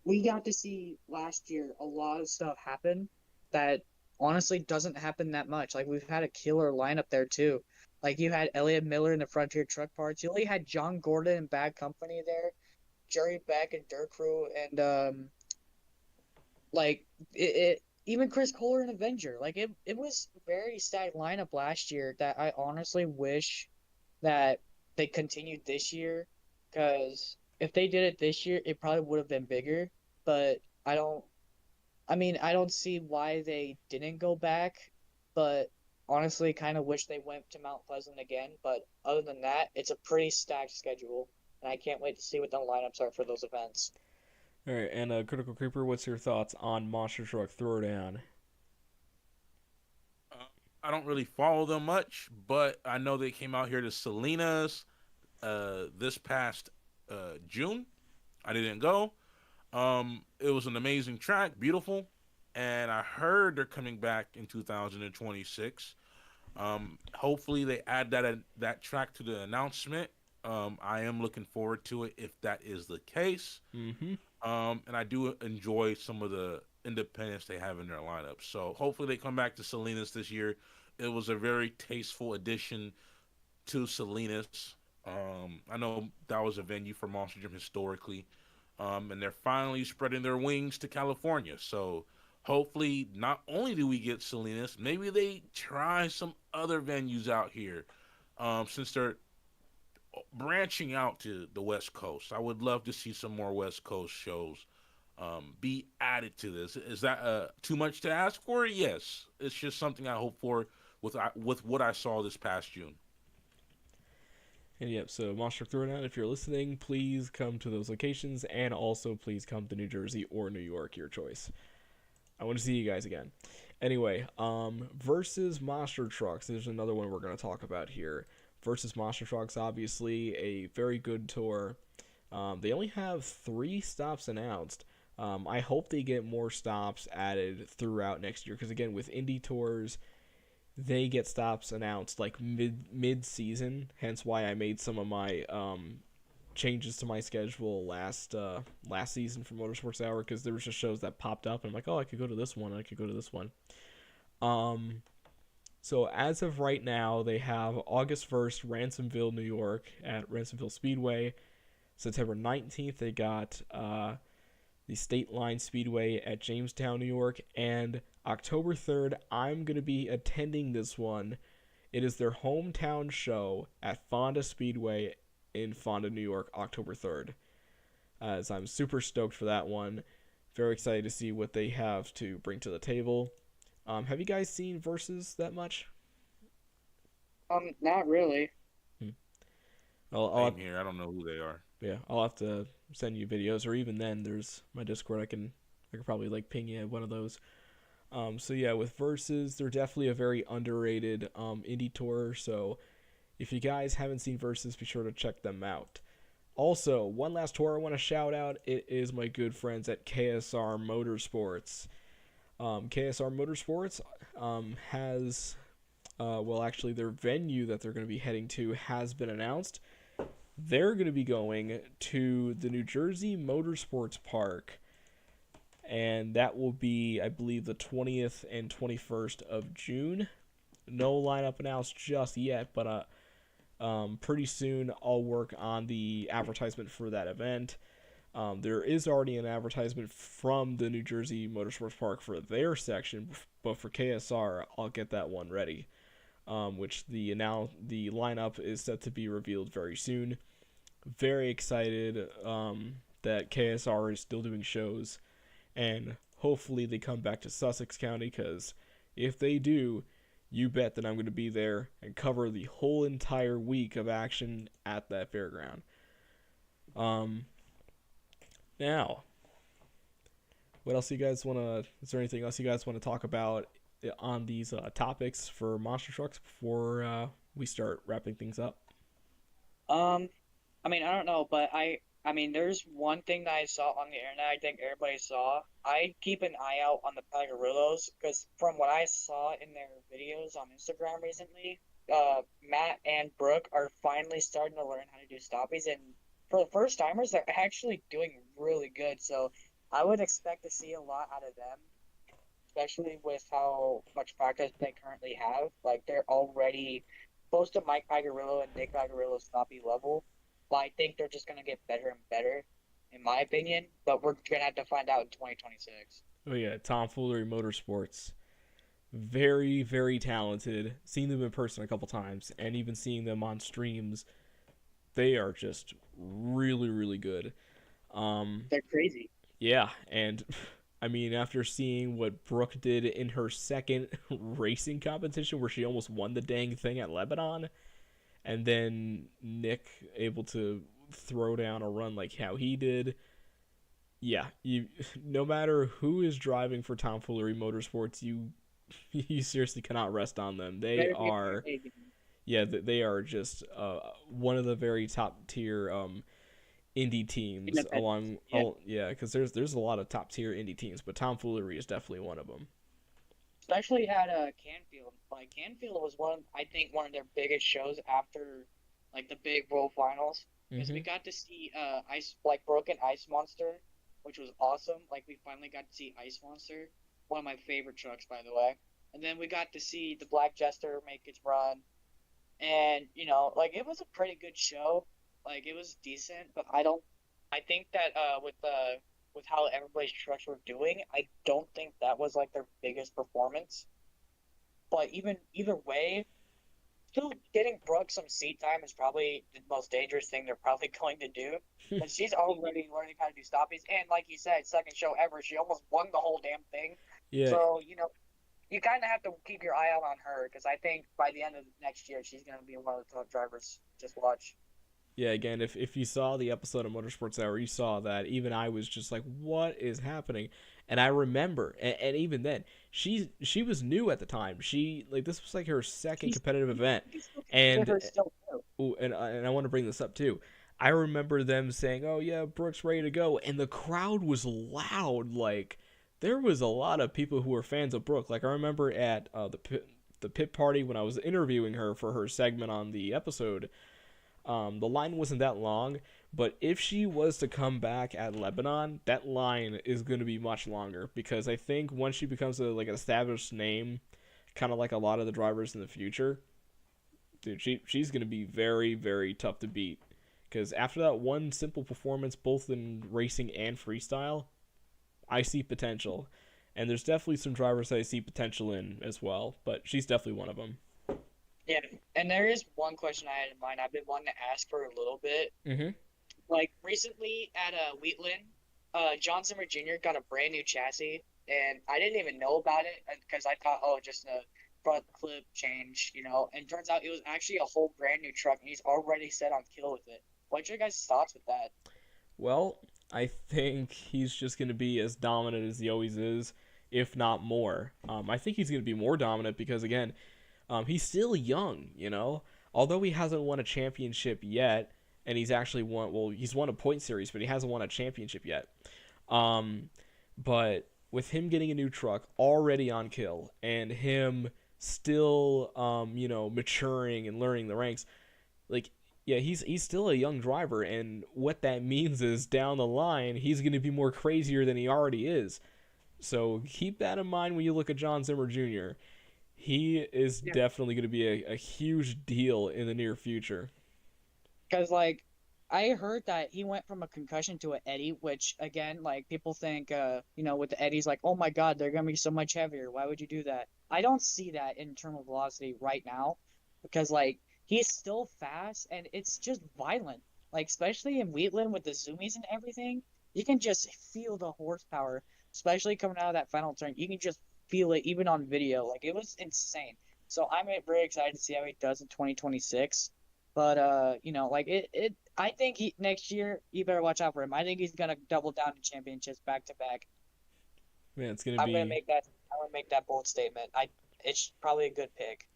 we got to see last year a lot of stuff happen that honestly doesn't happen that much. Like we've had a killer lineup there too. Like you had Elliot Miller in the Frontier Truck Parts. You only had John Gordon and Bad Company there, Jerry Beck and Dirt Crew, and like it even Chris Kohler and Avenger. Like it was a very stacked lineup last year that I honestly wish that they continued this year, because if they did it this year, it probably would have been bigger. But I don't see why they didn't go back. But honestly, kind of wish they went to Mount Pleasant again. But other than that, it's a pretty stacked schedule, and I can't wait to see what the lineups are for those events. All right, and Critical Creeper, what's your thoughts on Monster Truck Throwdown? Uh, I don't really follow them much, but I know they came out here to Salinas this past June. I didn't go. It was an amazing track, beautiful, and I heard they're coming back in 2026. Hopefully they add that track to the announcement. I am looking forward to it if that is the case. Mm-hmm. And I do enjoy some of the independents they have in their lineup. So hopefully they come back to Salinas this year. It was a very tasteful addition to Salinas. I know that was a venue for Monster Jam historically, and they're finally spreading their wings to California. So hopefully, not only do we get Salinas, maybe they try some other venues out here, since they're branching out to the West Coast. I would love to see some more West Coast shows be added to this. Is that too much to ask for? Yes, it's just something I hope for with what I saw this past June. And yep, so Monster Throwdown, if you're listening, please come to those locations, and also please come to New Jersey or New York, your choice. I want to see you guys again. Anyway, versus Monster Trucks, there's another one we're going to talk about here. Versus Monster Trucks, obviously a very good tour. They only have 3 stops announced. I hope they get more stops added throughout next year, because again, with indie tours, they get stops announced like mid season. Hence why I made some of my changes to my schedule last season for Motorsports Hour, because there was just shows that popped up and I'm like, oh, I could go to this one, I could go to this one. Um, so as of right now, they have August 1st, Ransomville, New York at Ransomville Speedway. September 19th, they got the State Line Speedway at Jamestown, New York. And October 3rd, I'm going to be attending this one. It is their hometown show at Fonda Speedway in Fonda, New York, October 3rd. As I'm super stoked for that one. Very excited to see what they have to bring to the table. Have you guys seen Versus that much? Not really. I'll Same here. I don't know who they are. Yeah, I'll have to send you videos, or even then, there's my Discord. I could probably like ping you one of those. So yeah, with Versus, they're definitely a very underrated indie tour. So if you guys haven't seen Versus, be sure to check them out. Also, one last tour I want to shout out. It is my good friends at KSR Motorsports. KSR Motorsports has, well, actually, their venue that they're going to be heading to has been announced. They're going to be going to the New Jersey Motorsports Park, and that will be, I believe, the 20th and 21st of June. No lineup announced just yet, but pretty soon I'll work on the advertisement for that event. There is already an advertisement from the New Jersey Motorsports Park for their section, but for KSR, I'll get that one ready. Which the lineup is set to be revealed very soon. Very excited that KSR is still doing shows, and hopefully they come back to Sussex County, because if they do, you bet that I'm going to be there and cover the whole entire week of action at that fairground. Now, what else you guys want to? Is there anything else you guys want to talk about on these topics for monster trucks before we start wrapping things up? I mean, I don't know, but I mean, there's one thing that I saw on the internet. I think everybody saw. I keep an eye out on the Pagarillos, because from what I saw in their videos on Instagram recently, Matt and Brooke are finally starting to learn how to do stoppies, and for the first timers, they're actually doing really good. So I would expect to see a lot out of them, especially with how much practice they currently have. Like, they're already close to Mike Pagarillo and Nick Pagarillo's stoppie level. But I think they're just going to get better and better, in my opinion. But we're going to have to find out in 2026. Oh yeah, Tomfoolery Motorsports. Very, very talented. Seen them in person a couple times, and even seeing them on streams, they are just really, really good. They're crazy. Yeah, and I mean, after seeing what Brooke did in her second racing competition, where she almost won the dang thing at Lebanon, and then Nick able to throw down a run like how he did. Yeah, no matter who is driving for Tomfoolery Motorsports, you seriously cannot rest on them. They are, yeah, they are just one of the very top tier indie teams. Yeah, because there's a lot of top tier indie teams, but Tomfoolery is definitely one of them. Especially had Canfield. Like, Canfield was I think one of their biggest shows after like the big World Finals, because we got to see Broken Ice Monster, which was awesome. Like, we finally got to see Ice Monster, one of my favorite trucks, by the way. And then we got to see the Black Jester make its run, and like, it was a pretty good show. Like, it was decent, but I think that with how everybody's trucks were doing, I don't think that was like their biggest performance. But either way, still getting Brooke some seat time is probably the most dangerous thing they're probably going to do. But she's already learning how to do stoppies, and like you said, second show ever, she almost won the whole damn thing. Yeah. So you kind of have to keep your eye out on her, because I think by the end of next year, she's going to be one of the top drivers. Just watch. Yeah, again, if you saw the episode of Motorsports Hour, you saw that even I was just like, what is happening? And I remember, and even then, she was new at the time. This was like her second competitive event. And I want to bring this up too. I remember them saying, oh yeah, Brooke's ready to go. And the crowd was loud. Like, there was a lot of people who were fans of Brooke. Like, I remember at the pit party when I was interviewing her for her segment on the episode, The line wasn't that long, but if she was to come back at Lebanon, that line is going to be much longer because I think once she becomes like an established name, kind of like a lot of the drivers in the future, dude, she's going to be very very tough to beat. Because after that one simple performance, both in racing and freestyle, I see potential, and there's definitely some drivers that I see potential in as well. But she's definitely one of them. Yeah, and there is one question I had in mind. I've been wanting to ask for a little bit. Mm-hmm. Like recently at Wheatland, John Zimmer Jr. got a brand new chassis, and I didn't even know about it because I thought, oh, just a front clip change, you know. And turns out it was actually a whole brand new truck, and he's already set on kill with it. What's your guys' thoughts with that? Well, I think he's just going to be as dominant as he always is, if not more. I think he's going to be more dominant because, again, he's still young, you know? Although he hasn't won a championship yet, and he's actually won, well, he's won a point series, but he hasn't won a championship yet. Um, but with him getting a new truck already on kill, and him still, maturing and learning the ranks, like yeah, he's still a young driver, and what that means is down the line he's going to be more crazier than he already is. So keep that in mind when you look at John Zimmer Jr. He is Yeah. definitely going to be a huge deal in the near future. Because like I heard that he went from a concussion to an Eddie, which again, like people think, with the Eddies, like, oh my God, they're gonna be so much heavier. Why would you do that? I don't see that in terminal velocity right now, because like he's still fast and it's just violent. Like especially in Wheatland with the zoomies and everything, you can just feel the horsepower, especially coming out of that final turn. You can just feel it even on video. Like it was insane. So I'm very excited to see how he does in 2026. But like I think next year you better watch out for him. I think he's gonna double down in championships back to back. Man, it's going to I'm gonna be. make that. I'm gonna make that bold statement. It's probably a good pick.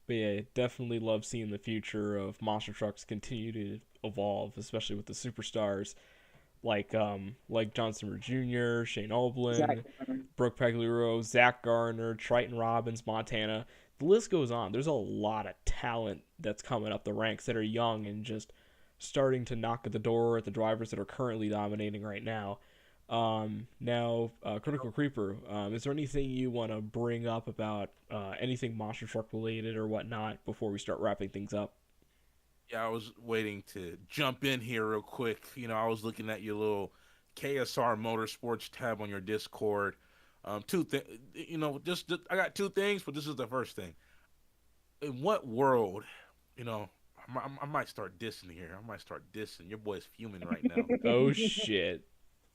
But yeah, definitely love seeing the future of monster trucks continue to evolve, especially with the superstars like John Zimmer Jr., Shane Oblin, Exactly. Brooke Pagliaro, Zach Garner, Triton Robbins, Montana. The list goes on. There's a lot of talent that's coming up the ranks that are young and just starting to knock at the door at the drivers that are currently dominating right now. Critical Creeper, is there anything you want to bring up about anything monster truck related or whatnot before we start wrapping things up? Yeah, I was waiting to jump in here real quick. I was looking at your little KSR Motorsports tab on your Discord. Two things, just I got two things, but this is the first thing. In what world, you know, I might start dissing here. I might start dissing. Your boy's fuming right now. Oh shit.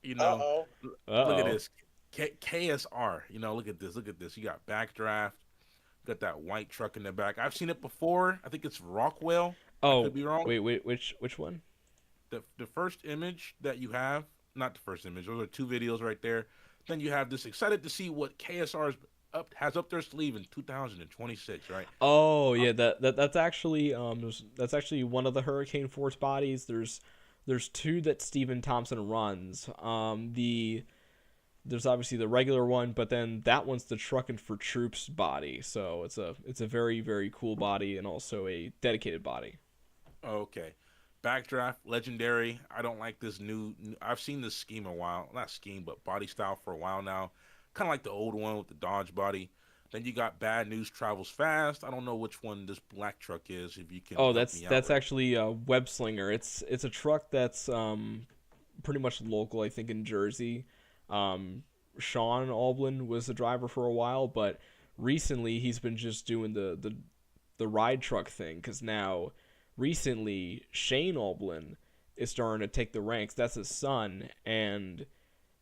You Uh know, oh. Uh look at oh. this. KSR. Look at this. Look at this. You got backdraft. Got that white truck in the back. I've seen it before. I think it's Rockwell. I could Oh, be wrong. wait, which one? The first image that you have, not the first image. Those are two videos right there. Then you have this. Excited to see what KSR's has up their sleeve in 2026. Right. Oh yeah, that's actually that's actually one of the Hurricane Force bodies. There's two that Stephen Thompson runs. There's obviously the regular one, but then that one's the Truckin' for Troops body. So it's a very very cool body and also a dedicated body. Okay. Backdraft, legendary. I don't like this new. I've seen this scheme a while. Not scheme, but body style for a while now. Kind of like the old one with the Dodge body. Then you got Bad News Travels Fast. I don't know which one this black truck is. If you can Oh, help that's me out that's right. actually a Web Slinger. It's a truck that's pretty much local, I think, in Jersey. Um, Sean Alblin was the driver for a while, but recently he's been just doing the ride truck thing because now recently Shane Alblin is starting to take the ranks. That's his son, and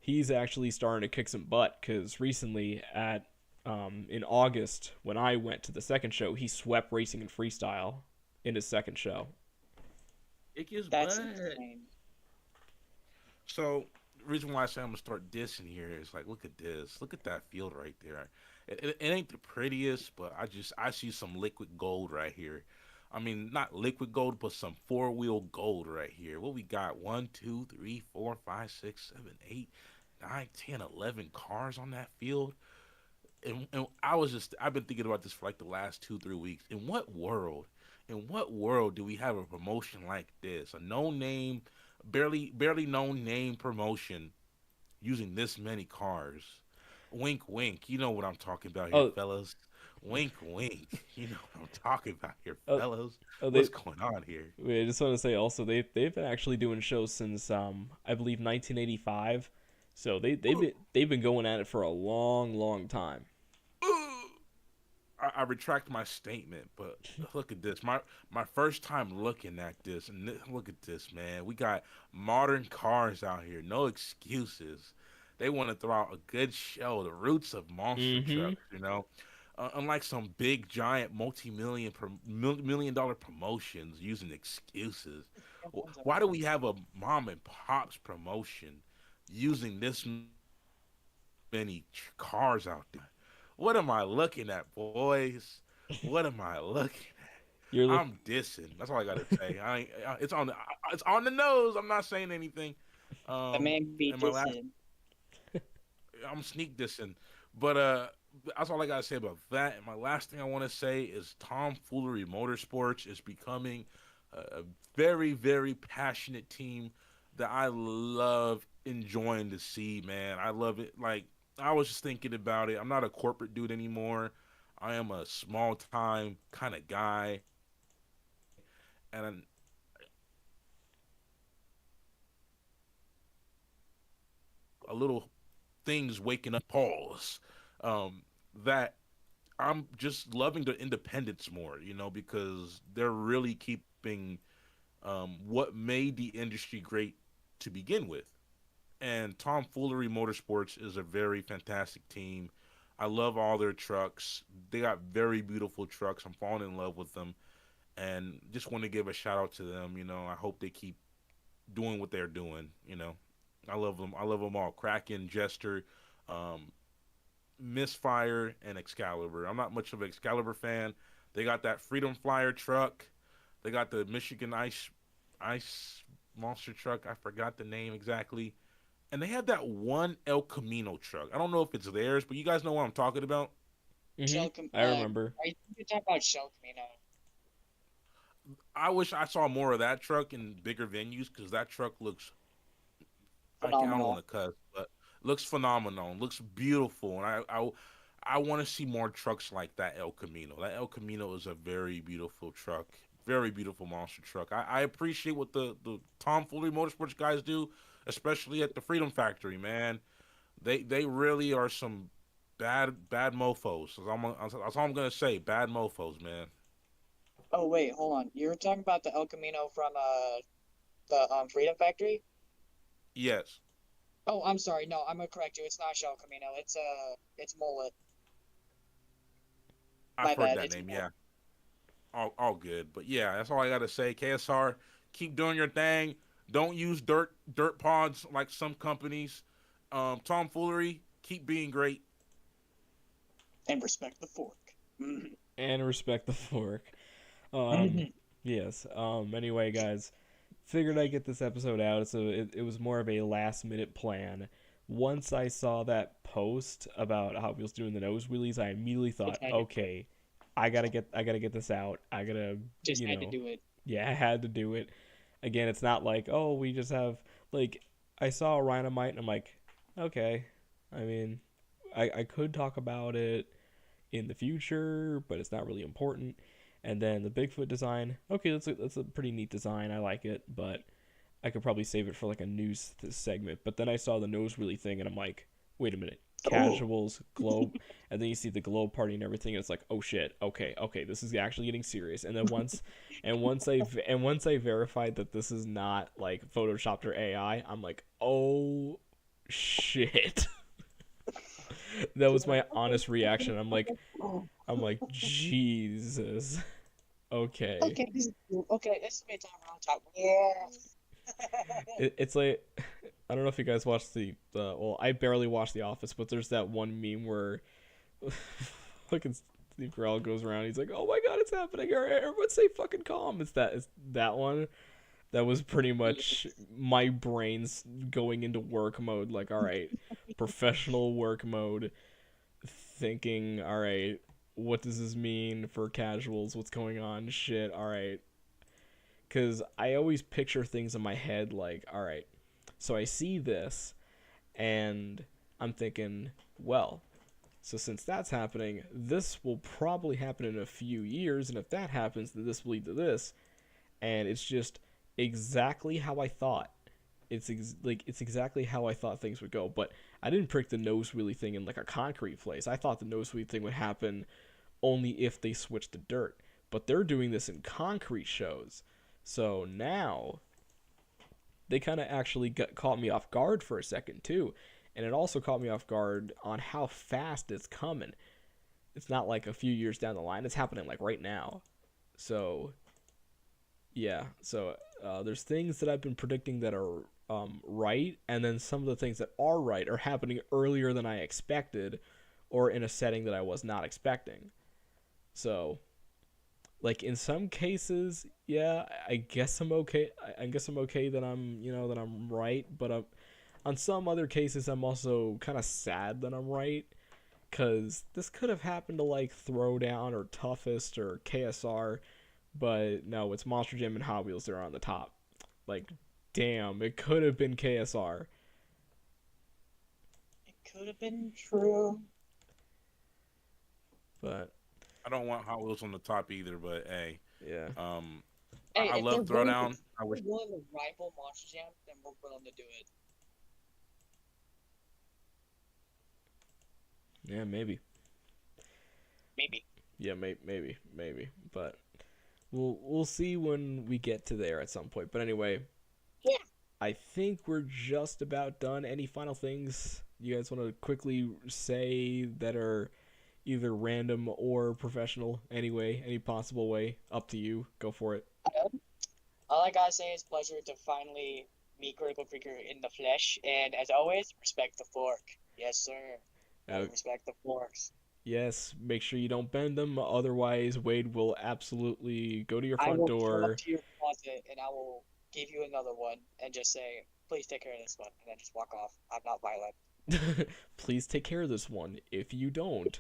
he's actually starting to kick some butt because recently at in August when I went to the second show, he swept racing and freestyle in his second show. It gets That's bad. insane. So the reason why I say I'm gonna start dissing here is like, look at this. Look at that field right there. It ain't the prettiest, but I see some liquid gold right here. I mean, not liquid gold, but some four-wheel gold right here. What we got? One, two, three, four, five, six, seven, eight, nine, 10, 11 cars on that field. And I've been thinking about this for like the last 2, 3 weeks. In what world, in what world do we have a promotion like this? A no name, barely known name promotion using this many cars. Wink, wink. You know what I'm talking about here, Oh, fellas. Wink, wink. You know what I'm talking about here, oh, fellas. oh, What's going on here? wait, I just want to say also they've been actually doing shows since I believe 1985, so they've been going at it for a long time. I retract my statement, but look at this. My first time looking at this, and look at this, man. We got modern cars out here, no excuses. They want to throw out a good show, the roots of monster Mm-hmm. trucks. Unlike some big giant million dollar promotions using excuses. Why do we have a mom and pops promotion using this many cars out there? What am I looking at, boys? What am I looking You're at? look. I'm dissing. That's all I gotta say. It's on the nose. I'm not saying anything. The man be And my last, dissing. I'm sneak dissing, but that's all I gotta say about that. And my last thing I want to say is Tomfoolery Motorsports is becoming a very passionate team that I love enjoying to see. Man, I love it. Like I was just thinking about it. I'm not a corporate dude anymore. I am a small time kind of guy, and a little things waking up pause. That I'm just loving the independence more, because they're really keeping what made the industry great to begin with. And Tomfoolery Motorsports is a very fantastic team. I love all their trucks. They got very beautiful trucks. I'm falling in love with them, and just want to give a shout out to them. I hope they keep doing what they're doing. I love them. I love them all. Kraken, Jester, um, Misfire, and Excalibur. I'm not much of an Excalibur fan. They got that Freedom Flyer truck. They got the Michigan Ice monster truck. I forgot the name exactly. And they have that one El Camino truck. I don't know if it's theirs, but you guys know what I'm talking about. Mm-hmm. Shell Com- I remember. I think you're talking about Shell Camino. I wish I saw more of that truck in bigger venues because that truck looks, I don't want Phenomenal. to cuss, but looks phenomenal. Looks beautiful, and I want to see more trucks like that El Camino. That El Camino is a very beautiful truck, very beautiful monster truck. I appreciate what the Tomfoolery Motorsports guys do, especially at the Freedom Factory. Man, they really are some bad mofos. That's all I'm gonna say. Bad mofos, man. Oh wait, hold on. You're talking about the El Camino from the Freedom Factory? Yes, Oh, I'm sorry. No, I'm gonna correct you. It's not Shell Camino. It's Mullet. I've My heard bad. that It's name. Mullet. Yeah, all good. But yeah, that's all I gotta say. KSR, keep doing your thing. Don't use dirt pods like some companies. Tomfoolery, keep being great. And respect the fork. Mhm. And respect the fork. Um, Mhm. yes. Anyway, guys, figured I'd get this episode out, so it was more of a last minute plan. Once I saw that post about how he was doing the nose wheelies, I immediately Just thought, had to, okay, I gotta get this out. I gotta, just you had to know, do it. yeah, I had to do it. Again, it's not like, oh, we just have like I saw a Rhinomite and I'm like, okay. I mean, I could talk about it in the future, but it's not really important. And then the Bigfoot design, okay, that's a pretty neat design. I like it, but I could probably save it for like a news segment. But then I saw the nose really thing, and I'm like, wait a minute, Oh. casuals, globe, and then you see the globe party and everything, and it's like, oh shit, okay, this is actually getting serious. And then once I verified that this is not like photoshopped or AI, I'm like, oh shit. That was my honest reaction. I'm like, Jesus. Okay. Okay, this is cool. Okay, this is me time around top. Yes. It's like I don't know if you guys watched the well, I barely watched The Office, but there's that one meme where fucking Steve Carell goes around. He's like, "Oh my god, it's happening! Everyone stay fucking calm." It's that one. That was pretty much my brain's going into work mode. Like, all right, professional work mode. Thinking, all right. what does this mean for casuals? What's going on? Shit. All right. Because I always picture things in my head like, all right, so I see this, and I'm thinking, well, so since that's happening, this will probably happen in a few years, and if that happens, then this will lead to this, and it's just exactly how I thought. It's exactly how I thought things would go, but I didn't prick the nose wheelie thing in like a concrete place. I thought the nose wheelie thing would happen only if they switched to dirt, but they're doing this in concrete shows. So now they kind of actually caught me off guard for a second too, and it also caught me off guard on how fast it's coming. It's not like a few years down the line; it's happening like right now. So yeah, so there's things that I've been predicting that are right, and then some of the things that are right are happening earlier than I expected, or in a setting that I was not expecting. So like in some cases, yeah, I guess I'm okay. I guess I'm okay that I'm right, but on some other cases, I'm also kind of sad that I'm right, because this could have happened to like Throwdown or Toughest or KSR, but no, it's Monster Jam and Hot Wheels that are on the top. Like, damn, it could have been KSR. It could have been true. But I don't want Hot Wheels on the top either, but hey, yeah, um, Hey, I if they're love willing to, Throwdown. I wish. rival Monster Jam, then we're willing to do it. yeah, maybe, Maybe. yeah, maybe, but we'll see when we get to there at some point. But anyway, Yeah. I think we're just about done. Any final things you guys want to quickly say that are either random or professional? Anyway, any possible way? Up to you. Go for it. All I gotta say is pleasure to finally meet Critical Creaker in the flesh, and as always, respect the fork. Yes, sir. Uh, Respect the forks. yes, make sure you don't bend them. Otherwise, Wade will absolutely go to your I front will come up door. to your closet and I will give you another one and just say, please take care of this one, and then just walk off. I'm not violent. Please take care of this one. If you don't,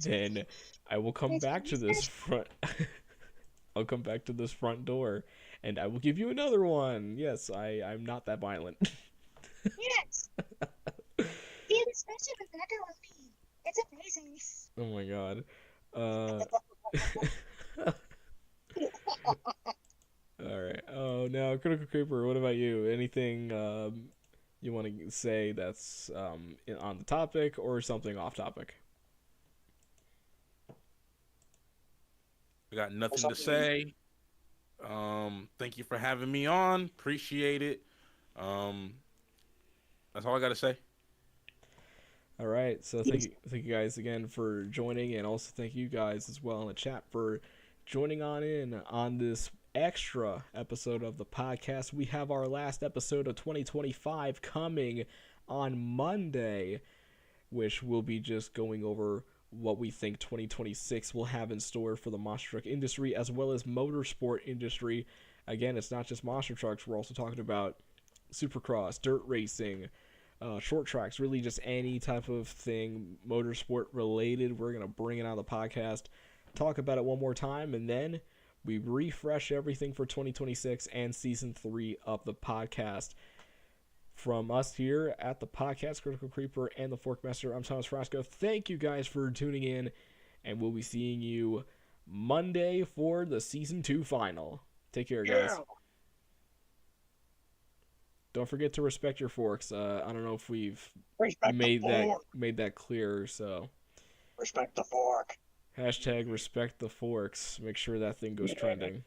then I will come back to this front. I'll come back to this front door, and I will give you another one. Yes, I'm not that violent. Yes, he was especially with macaroni. It's amazing. Oh my god. Uh. All right. Oh, now Critical Creeper. What about you? Anything you want to say that's on the topic or something off topic? I got nothing to something- say. Thank you for having me on. Appreciate it. Um, that's all I got to say. All right. So thank you guys again for joining, and also thank you guys as well in the chat for joining on in on this extra episode of the podcast. We have our last episode of 2025 coming on Monday, which will be just going over what we think 2026 will have in store for the monster truck industry as well as motorsport industry. Again, it's not just monster trucks. We're also talking about supercross, dirt racing, short tracks, really just any type of thing motorsport related. We're going to bring it on the podcast, talk about it one more time, and then we refresh everything for 2026 and season 3 of the podcast. From us here at the podcast, Critical Creeper and the Forkmaster, I'm Thomas Frasco. Thank you guys for tuning in, and we'll be seeing you Monday for the season 2 final. Take care, guys. Yeah. Don't forget to respect your forks. I don't know if we've Respect made the fork. that clear. So Respect the fork. hashtag respect the forks. Make sure that thing goes trending.